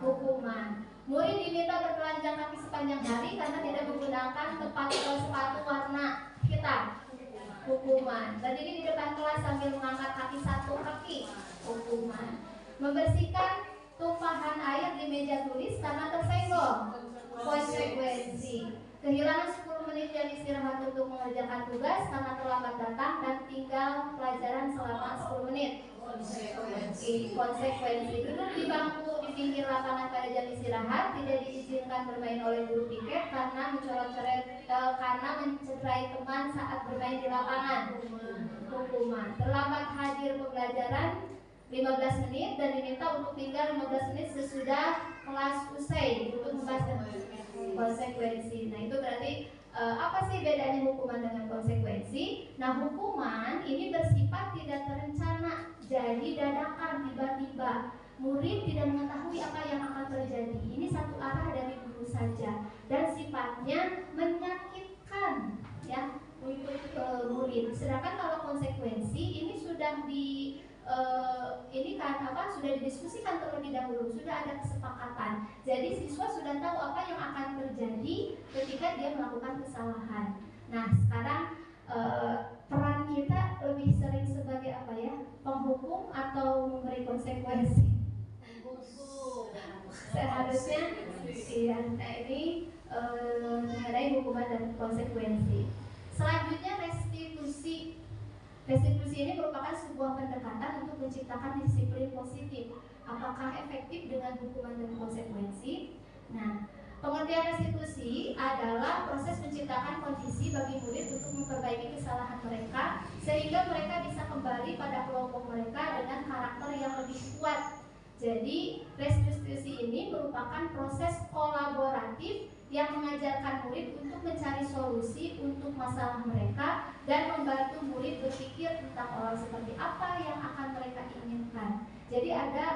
Hukuman. Murid diminta bertelanjang kaki sepanjang hari karena tidak menggunakan sepatu warna hitam. Hukuman. Berdiri di depan kelas sambil mengangkat kaki satu kaki. Hukuman. Membersihkan tumpahan air di meja tulis karena tersenggol. Konsekuensi. Kehilangan 10 menit jam istirahat untuk mengerjakan tugas karena terlambat datang dan tinggal pelajaran selama 10 menit. Konsekuensi. Duduk di bangku di pinggir lapangan pada jam istirahat, tidak diizinkan bermain oleh guru piket karena karena mencederai teman saat bermain di lapangan. Hukuman. Terlambat hadir pembelajaran 15 menit dan diminta untuk tinggal 15 menit sesudah kelas usai untuk membahas konsekuensi. Nah, itu berarti apa sih bedanya hukuman dengan konsekuensi? Nah, hukuman ini bersifat tidak terencana, jadi dadakan, tiba-tiba. Murid tidak mengetahui apa yang akan terjadi. Ini satu arah dari guru saja dan sifatnya menyakitkan ya untuk murid. Sedangkan kalau konsekuensi ini sudah sudah didiskusikan terlebih dahulu, sudah ada kesepakatan. Jadi siswa sudah tahu apa yang akan terjadi ketika dia melakukan kesalahan. Nah, sekarang peran kita lebih sering sebagai apa ya? Penghukum atau memberi konsekuensi? Seharusnya iya, nah ini mengenai hukuman dan konsekuensi. Selanjutnya restitusi. Restitusi ini merupakan sebuah pendekatan untuk menciptakan disiplin positif. Apakah efektif dengan hukuman dan konsekuensi? Nah, pengertian restitusi adalah proses menciptakan kondisi bagi murid untuk memperbaiki kesalahan mereka sehingga mereka bisa kembali pada kelompok mereka dengan karakter yang lebih kuat. Jadi, restitusi ini merupakan proses kolaboratif yang mengajarkan murid untuk mencari solusi untuk masalah mereka dan membantu murid berpikir tentang seperti apa yang akan mereka inginkan. Jadi ada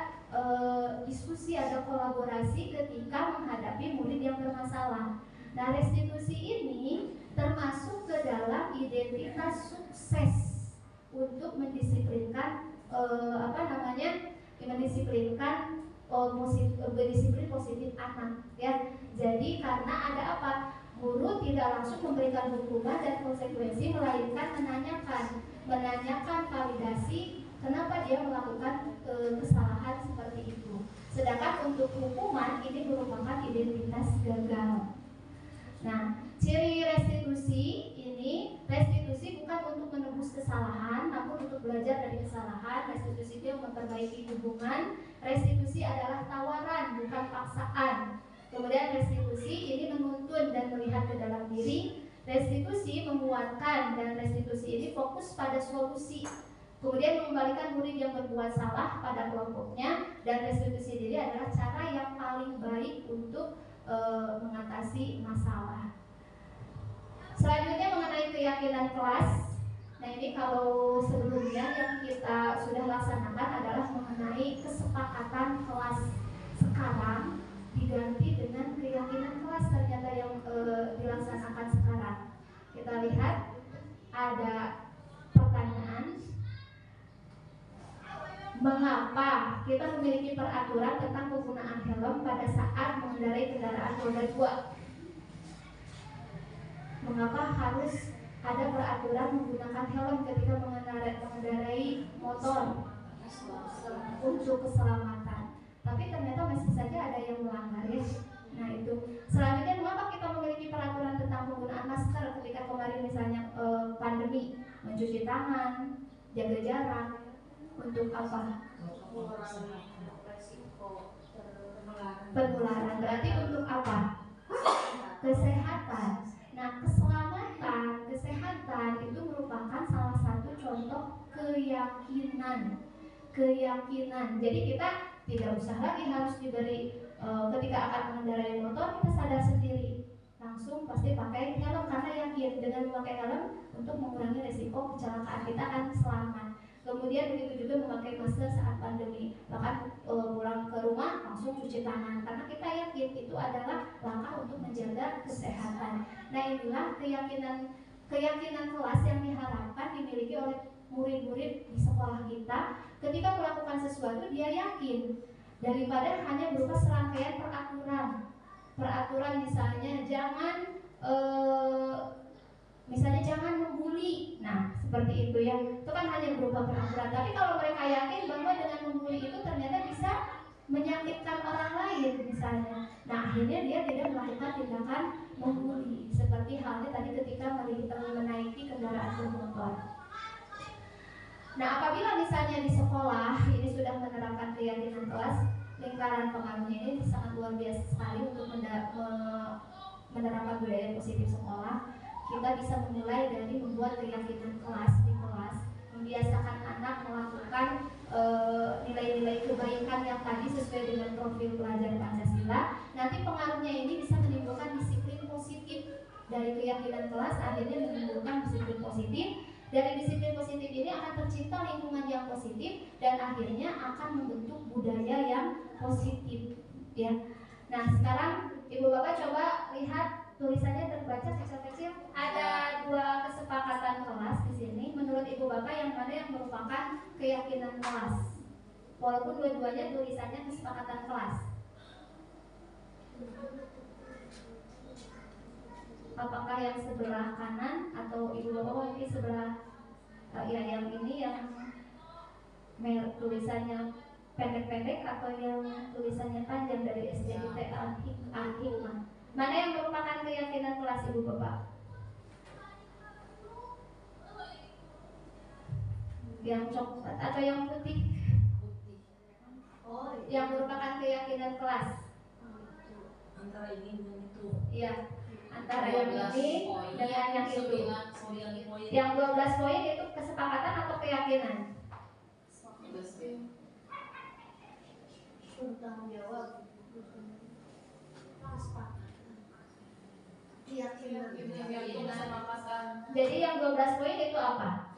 diskusi, ada kolaborasi ketika menghadapi murid yang bermasalah. Nah, restitusi ini termasuk ke dalam identitas sukses untuk mendisiplinkan mendisiplinkan berdisiplin positif anak ya. Jadi karena ada apa? Guru tidak langsung memberikan hukuman dan konsekuensi, melainkan menanyakan validasi kenapa dia melakukan kesalahan seperti itu. Sedangkan untuk hukuman ini merupakan identitas gagal. Nah, ciri restitusi ini, restitusi bukan untuk menebus kesalahan, namun untuk belajar dari kesalahan. Restitusi itu memperbaiki hubungan. Restitusi adalah tawaran, bukan paksaan. Kemudian restitusi ini menuntun dan melihat ke dalam diri. Restitusi menguatkan, dan restitusi ini fokus pada solusi. Kemudian mengembalikan murid yang berbuat salah pada kelompoknya. Dan restitusi diri adalah cara yang paling baik untuk mengatasi masalah. Selanjutnya mengenai keyakinan kelas. Nah, ini kalau sebelumnya yang kita sudah laksanakan adalah mengenai kesepakatan kelas. Sekarang diganti dengan keyakinan kelas ternyata yang dilaksanakan sekarang. Kita lihat ada pertanyaan, mengapa kita memiliki peraturan tentang penggunaan helm pada saat mengendarai kendaraan roda 2? Mengapa harus ada peraturan menggunakan helm ketika mengendarai motor untuk keselamatan? tapi ternyata masih saja ada yang melanggar ya. Nah itu. Selanjutnya, mengapa kita memiliki peraturan tentang penggunaan masker ketika kemarin misalnya pandemi, mencuci tangan, jaga jarak, untuk apa? Penularan. Berarti untuk apa? Kesehatan. Nah, kesehatan itu merupakan salah satu contoh keyakinan. Jadi kita tidak usah lagi harus diberi ketika akan mengendarai motor, kita sadar sendiri, langsung pasti pakai helm karena yakin dengan memakai helm untuk mengurangi resiko kecelakaan kita akan selamat. Kemudian begitu juga memakai masker saat pandemi, bahkan pulang ke rumah langsung cuci tangan karena kita yakin itu adalah langkah untuk menjaga kesehatan. Nah inilah keyakinan kelas yang diharapkan dimiliki oleh murid-murid di sekolah kita. Ketika melakukan sesuatu dia yakin, daripada hanya berupa serangkaian peraturan misalnya jangan membuli. Nah seperti itu ya, itu kan hanya berupa peraturan. Tapi kalau mereka yakin bahwa dengan membuli itu ternyata bisa menyakitkan orang lain misalnya, nah akhirnya dia tidak melakukan tindakan membuli. Seperti halnya tadi ketika menaiki kendaraan bermotor. Nah apabila misalnya di sekolah ini sudah menerapkan keyakinan kelas, lingkaran pengaruhnya ini sangat luar biasa sekali untuk menerapkan budaya positif sekolah. Kita bisa memulai dari membuat keyakinan kelas di kelas, membiasakan anak melakukan nilai-nilai kebaikan yang tadi sesuai dengan profil pelajar Pancasila. Nanti pengaruhnya ini bisa menimbulkan disiplin positif. Dari keyakinan kelas akhirnya menimbulkan disiplin positif. Dari disiplin positif ini akan tercipta lingkungan yang positif dan akhirnya akan membentuk budaya yang positif ya. Nah sekarang Ibu Bapak coba lihat tulisannya terbaca kecil-kecil. Ada dua kesepakatan kelas di sini. Menurut Ibu Bapak yang mana yang merupakan keyakinan kelas? Walaupun dua-duanya tulisannya kesepakatan kelas. Apakah yang sebelah kanan atau Ibu Bapak mungkin sebelah yang ini yang tulisannya pendek-pendek atau yang tulisannya panjang dari SDIT Al-Hikmah? Mana yang merupakan keyakinan kelas Ibu Bapak? Yang coklat atau yang putih? Oh, yang merupakan keyakinan kelas. Antara ini dan itu. Iya, antara yang ini dengan yang itu. Yang 12 poin itu kesepakatan atau keyakinan? Tanggung jawab. Jadi yang 12 poin itu apa?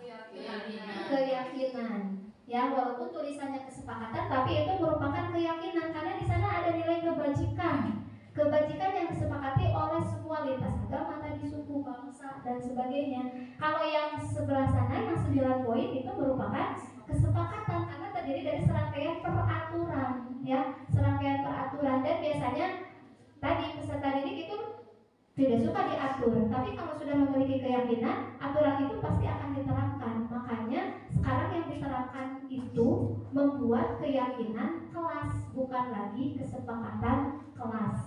Keyakinan. Ya, walaupun tulisannya kesepakatan, tapi itu merupakan keyakinan karena di sana ada nilai kebajikan. Kebajikan yang disepakati oleh semua lintas agama, tadi suku, bangsa, dan sebagainya. Kalau yang sebelah sana, yang 9 poin itu merupakan kesepakatan karena terdiri dari serangkaian peraturan, ya, serangkaian peraturan. Dan biasanya tadi peserta didik itu tidak suka diatur, tapi kalau sudah memiliki keyakinan, aturan itu pasti akan diterapkan. Makanya sekarang yang diterapkan itu membuat keyakinan kelas, bukan lagi kesepakatan kelas.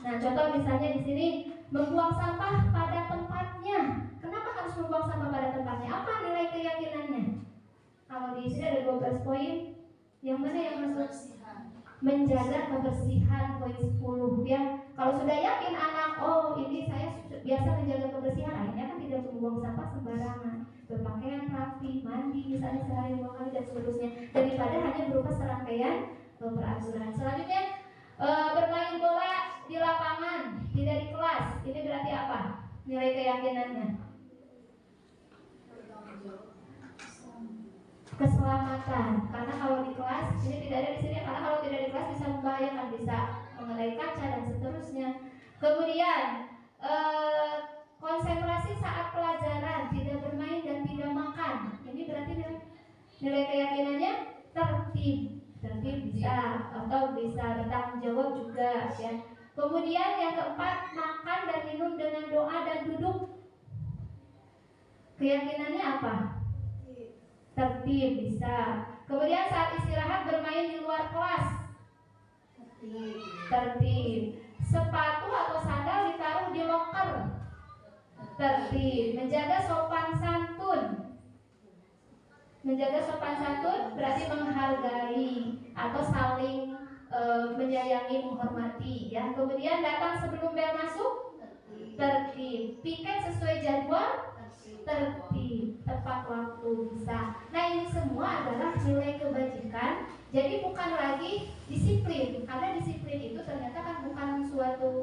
Nah, contoh misalnya di sini membuang sampah pada tempatnya. Kenapa harus membuang sampah pada tempatnya? Apa nilai keyakinannya? Kalau di sini ada 12 poin, yang mana yang masuk? Menjaga kebersihan, poin 10 ya. Kalau sudah yakin anak, oh ini saya biasa menjaga kebersihan, akhirnya kan tidak membuang sampah sembarangan, berpakaian rapi, mandi misalnya sehari 2 kali dan seterusnya, daripada hanya berupa serangkaian peraturan. Selanjutnya bermain bola di lapangan, tidak di kelas. Ini berarti apa? Nilai keyakinannya? Keselamatan. Karena kalau di kelas ini tidak ada di sini. Karena kalau tidak di kelas bisa membahayakan, bisa mengenai kaca dan seterusnya. Kemudian konsentrasi saat pelajaran, tidak bermain dan tidak makan. Ini berarti nilai keyakinannya tertib bisa atau bisa bertanggung jawab juga ya. Kemudian yang keempat, makan dan minum dengan doa dan duduk. Keyakinannya apa? Tertib bisa. Kemudian saat istirahat bermain di luar kelas. tertib. Sepatu atau sandal ditaruh di loker, tertib. Menjaga sopan santun. Menjaga sopan santun berarti menghargai atau saling menyayangi, menghormati ya. Kemudian datang sebelum bel masuk, tertib. Piket sesuai jadwal, tertib. Tepat waktu bisa. Nah, ini semua adalah nilai kebajikan. Jadi bukan lagi disiplin, karena disiplin itu ternyata kan bukan suatu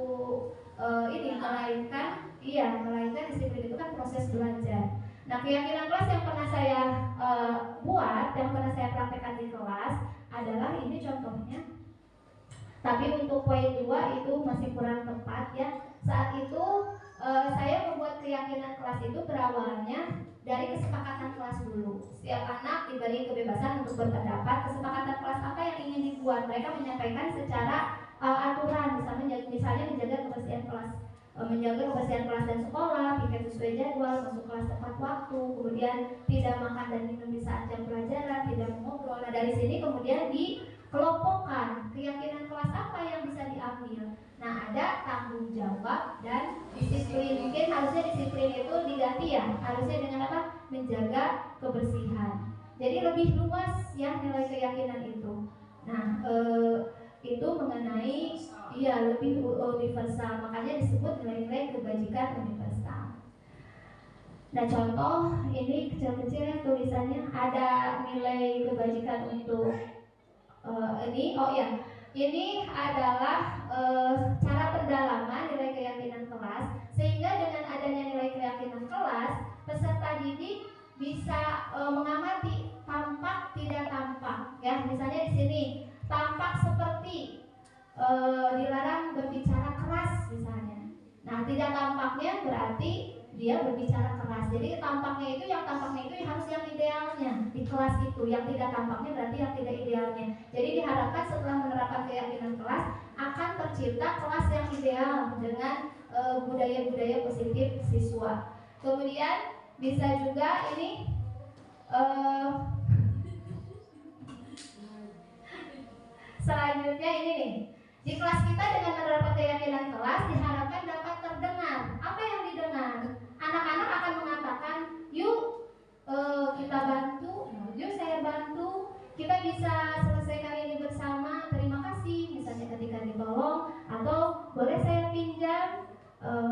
melainkan disiplin itu kan proses belajar. Nah, keyakinan kelas yang pernah saya buat, yang pernah saya praktekkan di kelas adalah ini contohnya. Tapi untuk poin 2 itu masih kurang tepat ya. Saat itu saya membuat keyakinan kelas itu berawalnya dari kesepakatan kelas dulu. Setiap anak diberi kebebasan untuk berpendapat. Kesepakatan kelas apa yang ingin dibuat? Mereka menyampaikan secara aturan, misalnya menjaga kebersihan kelas. Menjaga kebersihan kelas dan sekolah, piket sesuai jadwal, masuk kelas tepat waktu, kemudian tidak makan dan minum di saat jam pelajaran, tidak mengobrol. Nah, dari sini kemudian dikelompokkan keyakinan kelas apa yang bisa diambil. Nah, ada tanggung jawab dan disiplin. Mungkin harusnya disiplin itu diganti ya, harusnya dengan apa? Menjaga kebersihan. Jadi lebih luas ya nilai keyakinan itu. Nah, itu mengenai lebih universal, makanya disebut nilai-nilai kebajikan universal. Nah, contoh ini kecil-kecil tulisannya ada nilai kebajikan untuk ini adalah cara pendalaman nilai keyakinan kelas, sehingga dengan adanya nilai keyakinan kelas peserta didik bisa mengamati tampak tidak tampak ya. Misalnya di sini tampak seperti dilarang berbicara keras misalnya. Nah, tidak tampaknya berarti dia berbicara keras. Jadi tampaknya itu harus yang idealnya di kelas itu. Yang tidak tampaknya berarti yang tidak idealnya. Jadi diharapkan setelah menerapkan keyakinan kelas akan tercipta kelas yang ideal dengan budaya-budaya positif siswa. Kemudian bisa juga ini selanjutnya ini nih. Di kelas kita dengan menerapkan keyakinan kelas diharapkan dapat terdengar. Apa yang didengar? Anak-anak akan mengatakan, yuk kita bantu, yuk saya bantu, kita bisa selesaikan ini bersama, terima kasih, misalnya ketika ditolong, atau boleh saya pinjam,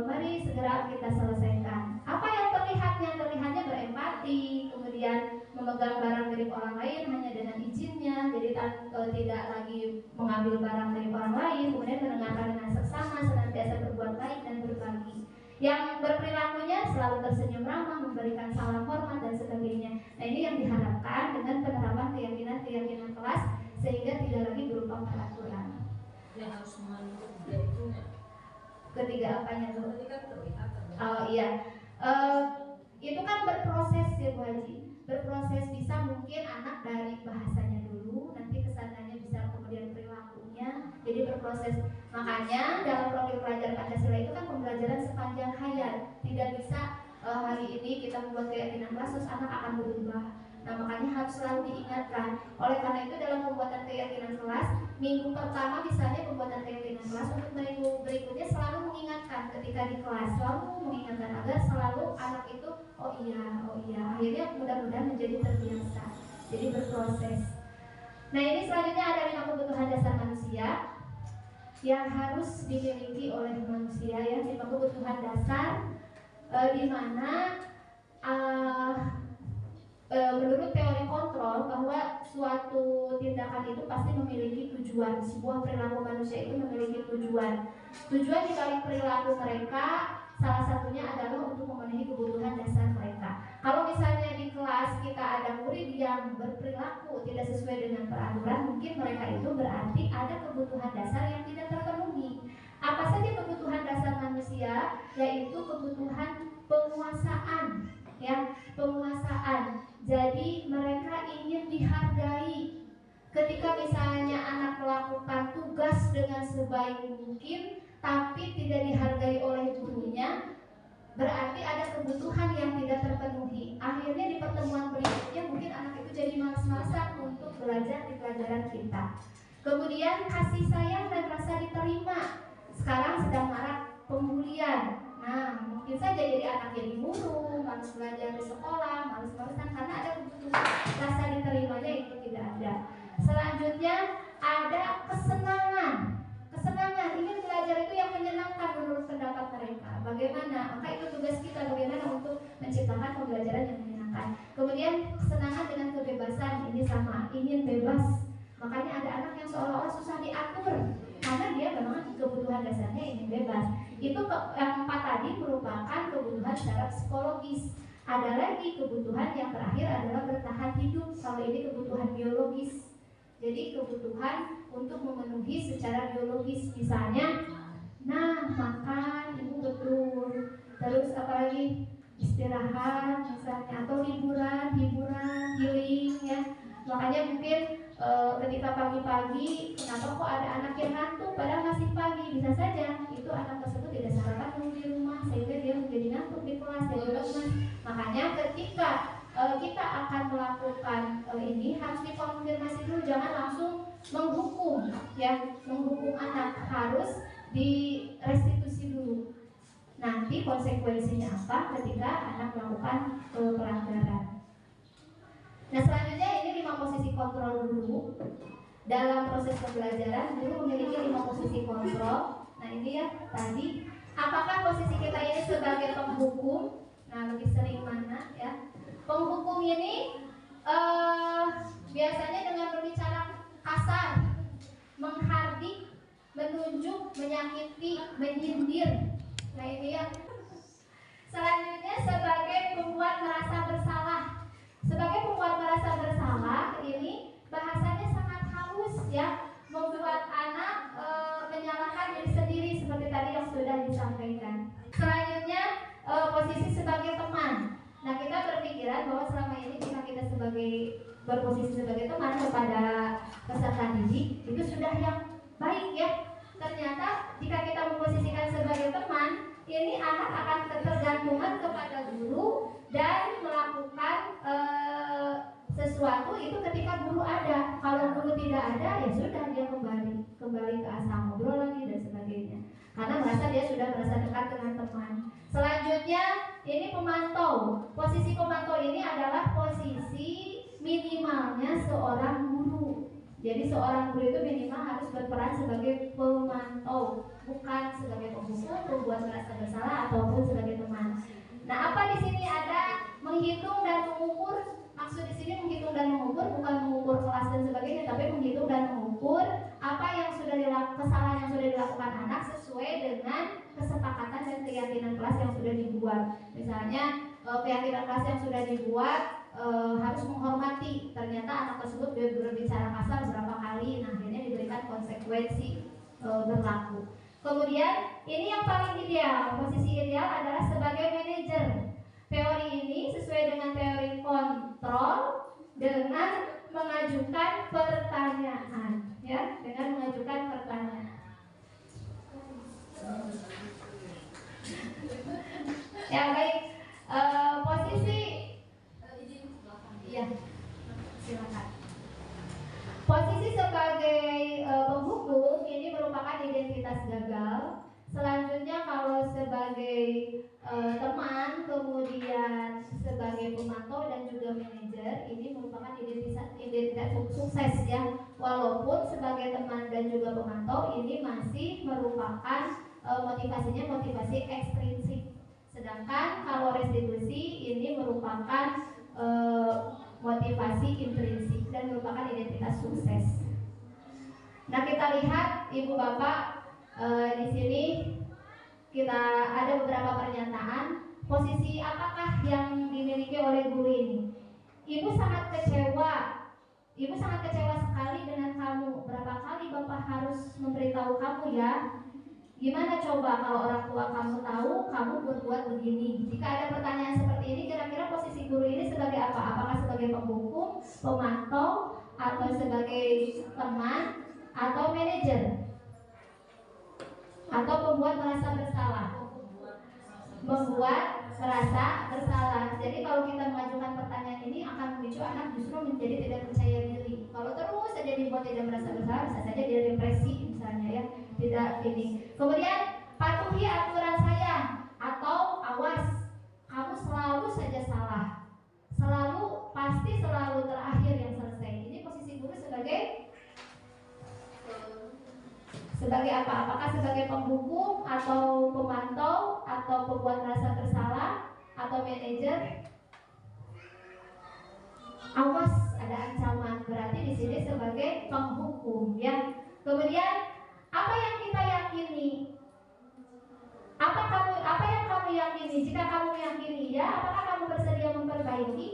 mari segera kita selesaikan. Apa yang terlihatnya? Terlihatnya berempati, kemudian memegang barang milik orang lain hanya dengan izinnya, jadi tidak lagi mengambil barang milik orang lain, kemudian mendengarkan dengan seksama, senantiasa berbuat baik dan berbagi. Yang berperilakunya selalu tersenyum ramah, memberikan salam hormat dan sebagainya. Nah, ini yang diharapkan dengan penerapan keyakinan kelas sehingga tidak lagi berupa peraturan. Yang harus mengandung itu Ketiga apanya tuh? kan terlihat. Oh iya, itu kan berproses ya Bu Haji. Berproses bisa mungkin anak dari bahasanya dulu, nanti kesananya bisa kemudian perilakunya. Jadi berproses. Makanya dalam program pelajaran Pancasila itu kan pembelajaran sepanjang hayat. Tidak bisa hari ini kita membuat keyakinan kelas terus anak akan berubah. Nah, makanya harus selalu diingatkan. Oleh karena itu dalam pembuatan keyakinan kelas, minggu pertama misalnya pembuatan keyakinan kelas, untuk minggu berikutnya selalu mengingatkan ketika di kelas, selalu mengingatkan agar selalu anak itu oh iya, akhirnya mudah-mudahan menjadi terbiasa. Jadi berproses. Nah, ini selanjutnya ada 5 kebutuhan dasar manusia yang harus dimiliki oleh manusia ya, 5 kebutuhan dasar di mana menurut teori kontrol bahwa suatu tindakan itu pasti memiliki tujuan. Sebuah perilaku manusia itu memiliki tujuan. Tujuan di balik perilaku mereka salah satunya adalah untuk memenuhi kebutuhan dasar mereka. Kalau misalnya di kelas kita ada murid yang berperilaku tidak sesuai dengan peraturan, mungkin mereka itu berarti ada kebutuhan dasar yang tidak terpenuhi. Apa saja kebutuhan dasar manusia? Yaitu kebutuhan penguasaan. Ya, penguasaan. Jadi mereka ingin dihargai. Ketika misalnya anak melakukan tugas dengan sebaik mungkin tapi tidak dihargai oleh gurunya, berarti ada kebutuhan yang tidak terpenuhi. Akhirnya di pertemuan berikutnya mungkin anak itu jadi malas-malasan untuk belajar di pelajaran kita. Kemudian kasih sayang dan rasa diterima. Sekarang sedang marak pembulian. Nah, mungkin saja jadi anak jadi murung, malas belajar di sekolah, malas-malasan karena ada kebutuhan rasa diterimanya itu tidak ada. Selanjutnya ada kesenangan. Kesenangan, ingin belajar itu yang menyenangkan menurut pendapat mereka. Bagaimana? Maka itu tugas kita bagaimana untuk menciptakan pembelajaran yang menyenangkan. Kemudian kesenangan dengan kebebasan, ini sama, ingin bebas. Makanya ada anak yang seolah-olah susah diatur karena dia memang kebutuhan dasarnya ingin bebas. Itu yang 4 tadi merupakan kebutuhan secara psikologis. Ada lagi kebutuhan yang terakhir adalah bertahan hidup. Kalau ini kebutuhan biologis. Jadi kebutuhan untuk memenuhi secara biologis, misalnya, nah makan, ibu betul, terus apalagi istirahat misalnya, atau hiburan, healing ya. Makanya mungkin ketika pagi-pagi, kenapa kok ada anak yang ngantuk padahal masih pagi? Bisa saja itu anak tersebut tidak sarapan dulu di rumah sehingga dia menjadi ngantuk di kelas, jadi lemas. Makanya ketika kita akan melakukan ini harus dikonfirmasi dulu, jangan langsung menghukum ya, menghukum anak, harus direstitusi dulu. Nanti konsekuensinya apa ketika anak melakukan pelanggaran. Nah, selanjutnya ini 5 posisi kontrol guru. Dalam proses pembelajaran, guru memiliki 5 posisi kontrol. Nah, ini ya tadi, apakah posisi kita ini sebagai penghukum? Nah, lebih sering mana ya? Penghukum ini biasanya dengan berbicara kasar, menghardik, menunjuk, menyakiti, menyindir. Nah, ini ya. Selanjutnya sebagai pembuat merasa bersalah. Sebagai pembuat merasa bersalah, ini bahasanya sangat halus ya, membuat anak menyalahkan diri sendiri seperti tadi yang sudah disampaikan. Selanjutnya posisi sebagai teman. Nah, kita berpikiran bahwa selama ini jika kita berposisi sebagai teman kepada peserta didik itu sudah yang baik ya. Ternyata jika kita memposisikan sebagai teman, ini anak akan ketergantungan kepada guru dan melakukan sesuatu itu ketika guru ada. Kalau guru tidak ada, ya sudah dia kembali ke asal ngobrol lagi dan sebagainya. Karena merasa dia sudah merasa dekat dengan teman. Selanjutnya ini pemantau. Posisi pemantau ini adalah posisi minimalnya seorang guru. Jadi seorang guru itu minimal harus berperan sebagai pemantau, bukan sebagai penghukum, pembuat merasa bersalah ataupun sebagai teman. Nah, apa di sini ada menghitung dan mengukur? Maksud di sini menghitung dan mengukur bukan mengukur kelas dan sebagainya, tapi menghitung dan mengukur apa yang sudah kesalahan yang sudah dilakukan anak sesuai dengan kesepakatan dan keyakinan kelas yang sudah dibuat. Misalnya keyakinan kelas yang sudah dibuat harus menghormati. Ternyata anak tersebut berbicara kasar berapa kali, nah akhirnya diberikan konsekuensi berlaku. Kemudian ini yang paling ideal, posisi ideal adalah sebagai manajer. Teori ini sesuai dengan teori kontrol dengan mengajukan pertanyaan, ya, dengan mengajukan pertanyaan. Ya baik, posisi, ya, silakan. Posisi sebagai penghukum ini merupakan identitas gagal. Selanjutnya kalau sebagai teman, kemudian sebagai pemantau dan juga manajer, ini merupakan identitas sukses ya. Walaupun sebagai teman dan juga pemantau ini masih merupakan motivasinya motivasi ekstrinsik. Sedangkan kalau restitusi ini merupakan motivasi intrinsik dan merupakan identitas sukses. Nah, kita lihat ibu bapak di sini kita ada beberapa pernyataan. Posisi apakah yang dimiliki oleh guru ini? Ibu sangat kecewa. Ibu sangat kecewa sekali dengan kamu. Berapa kali bapak harus memberitahu kamu ya? Gimana coba kalau orang tua kamu tahu kamu berbuat begini? Jika ada pertanyaan seperti ini, kira-kira posisi guru ini sebagai apa? Apakah sebagai penghukum, pemantau, atau sebagai teman, atau manajer? Atau pembuat merasa bersalah? Membuat merasa bersalah. Jadi kalau kita mengajukan pertanyaan ini akan memicu anak justru menjadi tidak percaya diri. Kalau terus saja dibuat tidak merasa bersalah, bisa saja dia depresi misalnya ya, tidak ini. Kemudian patuhi aturan saya atau awas, kamu selalu saja salah, pasti selalu terakhir yang selesai. Ini posisi guru sebagai apa? Apakah sebagai penghukum atau pemantau atau pembuat merasa bersalah atau manajer? Awas, ada ancaman. Berarti di sini sebagai penghukum ya. Kemudian apa yang kita yakini? Apa yang kamu yakini? Jika kamu yakini ya, apakah kamu bersedia memperbaiki?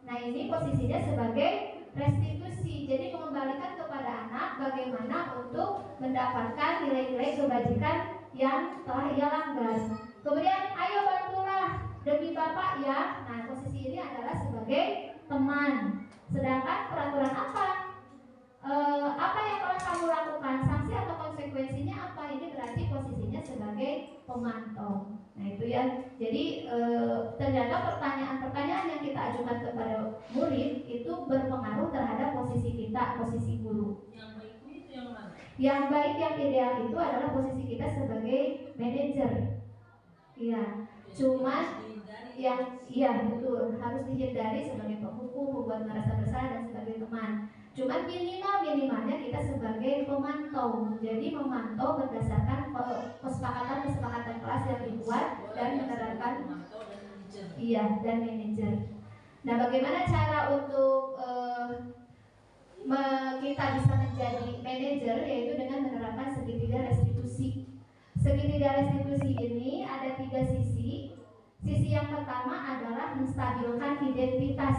Nah, ini posisinya sebagai restitusi. Jadi mengembalikan kepada anak bagaimana untuk mendapatkan nilai-nilai kebajikan yang telah ia langgar. Kemudian ayo bantulah demi Bapak ya. Nah, posisi ini adalah sebagai teman. Sedangkan peraturan apa yang telah kamu lakukan, sanksi atau konsekuensinya apa? Ini berarti posisinya sebagai pemantau. Nah itu ya. Jadi ternyata pertanyaan-pertanyaan yang kita ajukan kepada murid itu berpengaruh terhadap posisi kita, posisi guru. Yang baik itu yang mana? Yang baik, yang ideal itu adalah posisi kita sebagai manajer. Iya. Cuman yang iya betul harus dihindari sebagai penghukum, membuat merasa bersalah dan sebagai teman. Cuman minimalnya kita sebagai pemantau. Jadi memantau berdasarkan kesepakatan kelas yang dibuat dan menerapkan dan manajer. Nah, bagaimana cara untuk kita bisa menjadi manajer, yaitu dengan menerapkan segitiga restitusi. Segitiga restitusi ini ada 3 sisi. Sisi yang pertama adalah menstabilkan identitas,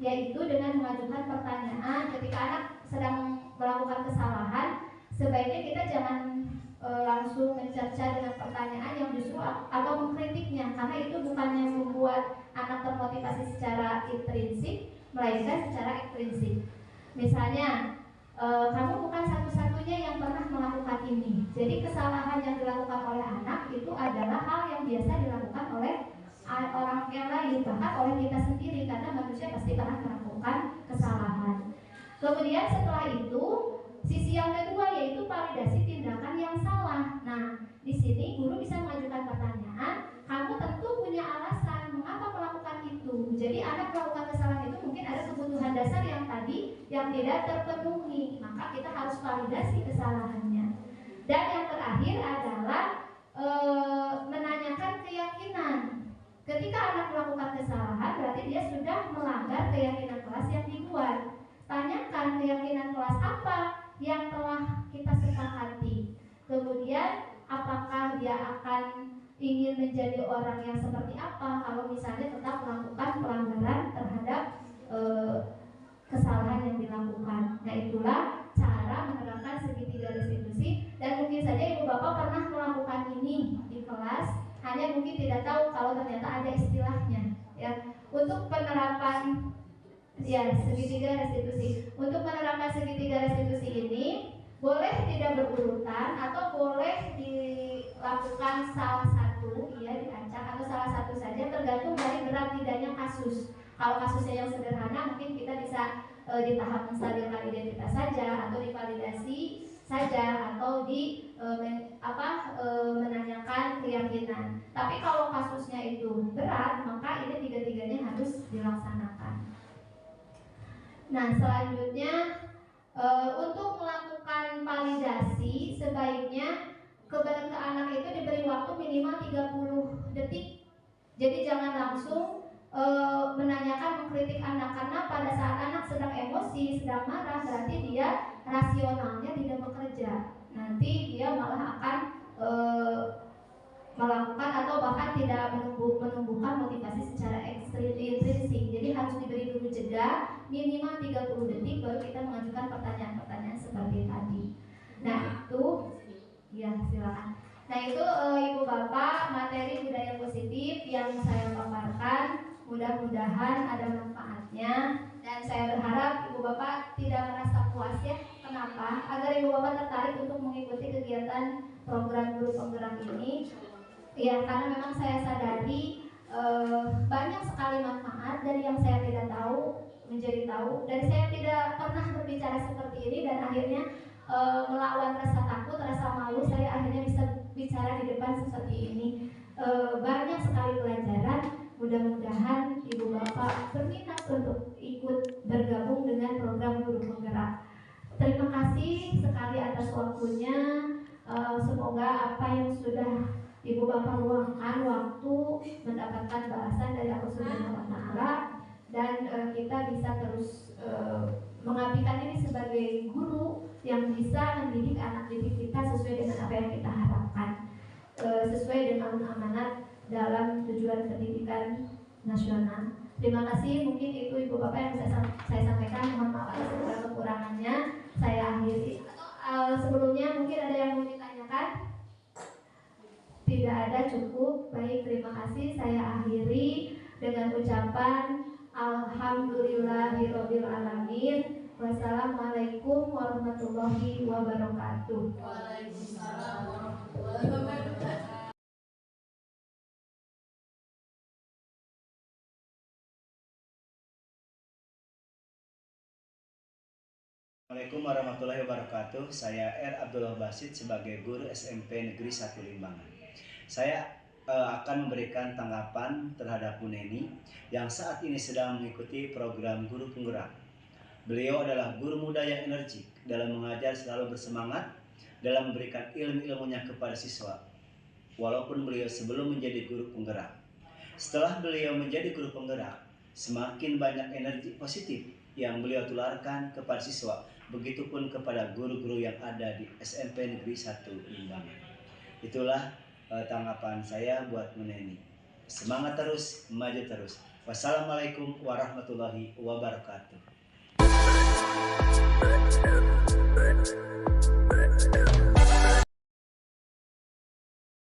yaitu dengan mengajukan pertanyaan ketika anak sedang melakukan kesalahan. Sebaiknya kita jangan langsung mencerca dengan pertanyaan yang justru atau mengkritiknya, karena itu bukannya membuat anak termotivasi secara intrinsik, melainkan secara ekstrinsik. Misalnya, kamu bukan satu-satunya yang pernah melakukan ini. Jadi kesalahan yang dilakukan oleh anak itu adalah hal yang biasa dilakukan oleh orang yang lain, bahkan oleh kita sendiri, karena manusia pasti pernah melakukan kesalahan. Kemudian setelah itu, sisi yang kedua yaitu validasi tindakan yang salah. Nah, di sini guru bisa mengajukan pertanyaan, kamu tentu punya alasan mengapa melakukan itu. Jadi anak melakukan kesalahan itu mungkin ada kebutuhan dasar yang tadi yang tidak terpenuhi, maka kita harus validasi kesalahannya. Dan yang terakhir adalah menanyakan keyakinan. Ketika anak melakukan kesalahan, berarti dia sudah melanggar keyakinan kelas yang dibuat. Tanyakan keyakinan kelas apa yang telah kita sepakati. Kemudian apakah dia akan ingin menjadi orang yang seperti apa kalau misalnya tetap melakukan pelanggaran terhadap kesalahan yang dilakukan. Nah, itulah cara menerapkan segitiga restitusi. Dan mungkin saja ibu bapak pernah melakukan ini di kelas, hanya mungkin tidak tahu kalau ternyata ada istilahnya ya. Untuk penerapan segitiga restitusi. Untuk menerapkan segitiga restitusi ini boleh tidak berurutan atau boleh dilakukan salah satu, diacak, atau salah satu saja, tergantung dari berat tidaknya kasus. Kalau kasusnya yang sederhana mungkin kita bisa di tahap menstabilkan identitas saja, atau divalidasi saja, atau menanyakan keyakinan. Tapi kalau kasusnya itu berat, maka ini tiga-tiganya harus dilaksanakan. Nah, selanjutnya untuk melakukan validasi sebaiknya kepada anak itu diberi waktu minimal 30 detik. Jadi jangan langsung menanyakan, mengkritik anak, karena pada saat anak sedang emosi, sedang marah, berarti dia rasionalnya tidak bekerja. Nanti dia malah akan melakukan atau bahkan tidak menumbuhkan motivasi secara intrinsik. Jadi harus diberi dulu jeda minimal 30 detik baru kita mengajukan pertanyaan-pertanyaan seperti tadi. Nah itu, ya silakan. Nah itu ibu bapak materi budaya positif yang saya paparkan. Mudah-mudahan ada manfaatnya, dan saya berharap ibu bapak tidak merasa puas ya. Kenapa? Agar ibu bapak tertarik untuk mengikuti kegiatan program guru penggerak ini. Ya, karena memang saya sadari banyak sekali manfaat dari yang saya tidak tahu menjadi tahu, dari saya tidak pernah berbicara seperti ini dan akhirnya melawan rasa takut, rasa malu, saya akhirnya bisa bicara di depan seperti ini. Banyak sekali pelajaran. Mudah-mudahan ibu bapak berminat untuk ikut bergabung dengan program guru penggerak. Terima kasih sekali atas waktunya. Semoga apa yang sudah ibu bapak luangkan waktu mendapatkan balasan dari Allah Subhanahu wa Ta'ala, dan kita bisa terus mengabdikan ini sebagai guru yang bisa mendidik anak didik kita sesuai dengan apa yang kita harapkan, sesuai dengan amanat dalam tujuan pendidikan nasional. Terima kasih, mungkin itu ibu bapak yang saya sampaikan. Mohon maaf atas segala kekurangannya. Saya akhiri. Sebelumnya mungkin ada yang mau ditanyakan? Tidak ada, cukup. Baik, terima kasih. Saya akhiri dengan ucapan Alhamdulillahirabbil alamin. Wassalamualaikum warahmatullahi wabarakatuh. Waalaikumsalam warahmatullahi wabarakatuh. Assalamualaikum warahmatullahi wabarakatuh. Saya R. Abdullah Basit sebagai guru SMP Negeri 1 Limbangan. Saya akan memberikan tanggapan terhadap Bu Neni yang saat ini sedang mengikuti program guru penggerak. Beliau adalah guru muda yang energik dalam mengajar, selalu bersemangat dalam memberikan ilmu-ilmunya kepada siswa. Walaupun beliau sebelum menjadi guru penggerak. Setelah beliau menjadi guru penggerak, semakin banyak energi positif yang beliau tularkan kepada siswa. Begitupun kepada guru-guru yang ada di SMP Negeri 1 Limbangan. Itulah tanggapan saya buat Bu Neni. Semangat terus, maju terus. Wassalamualaikum warahmatullahi wabarakatuh.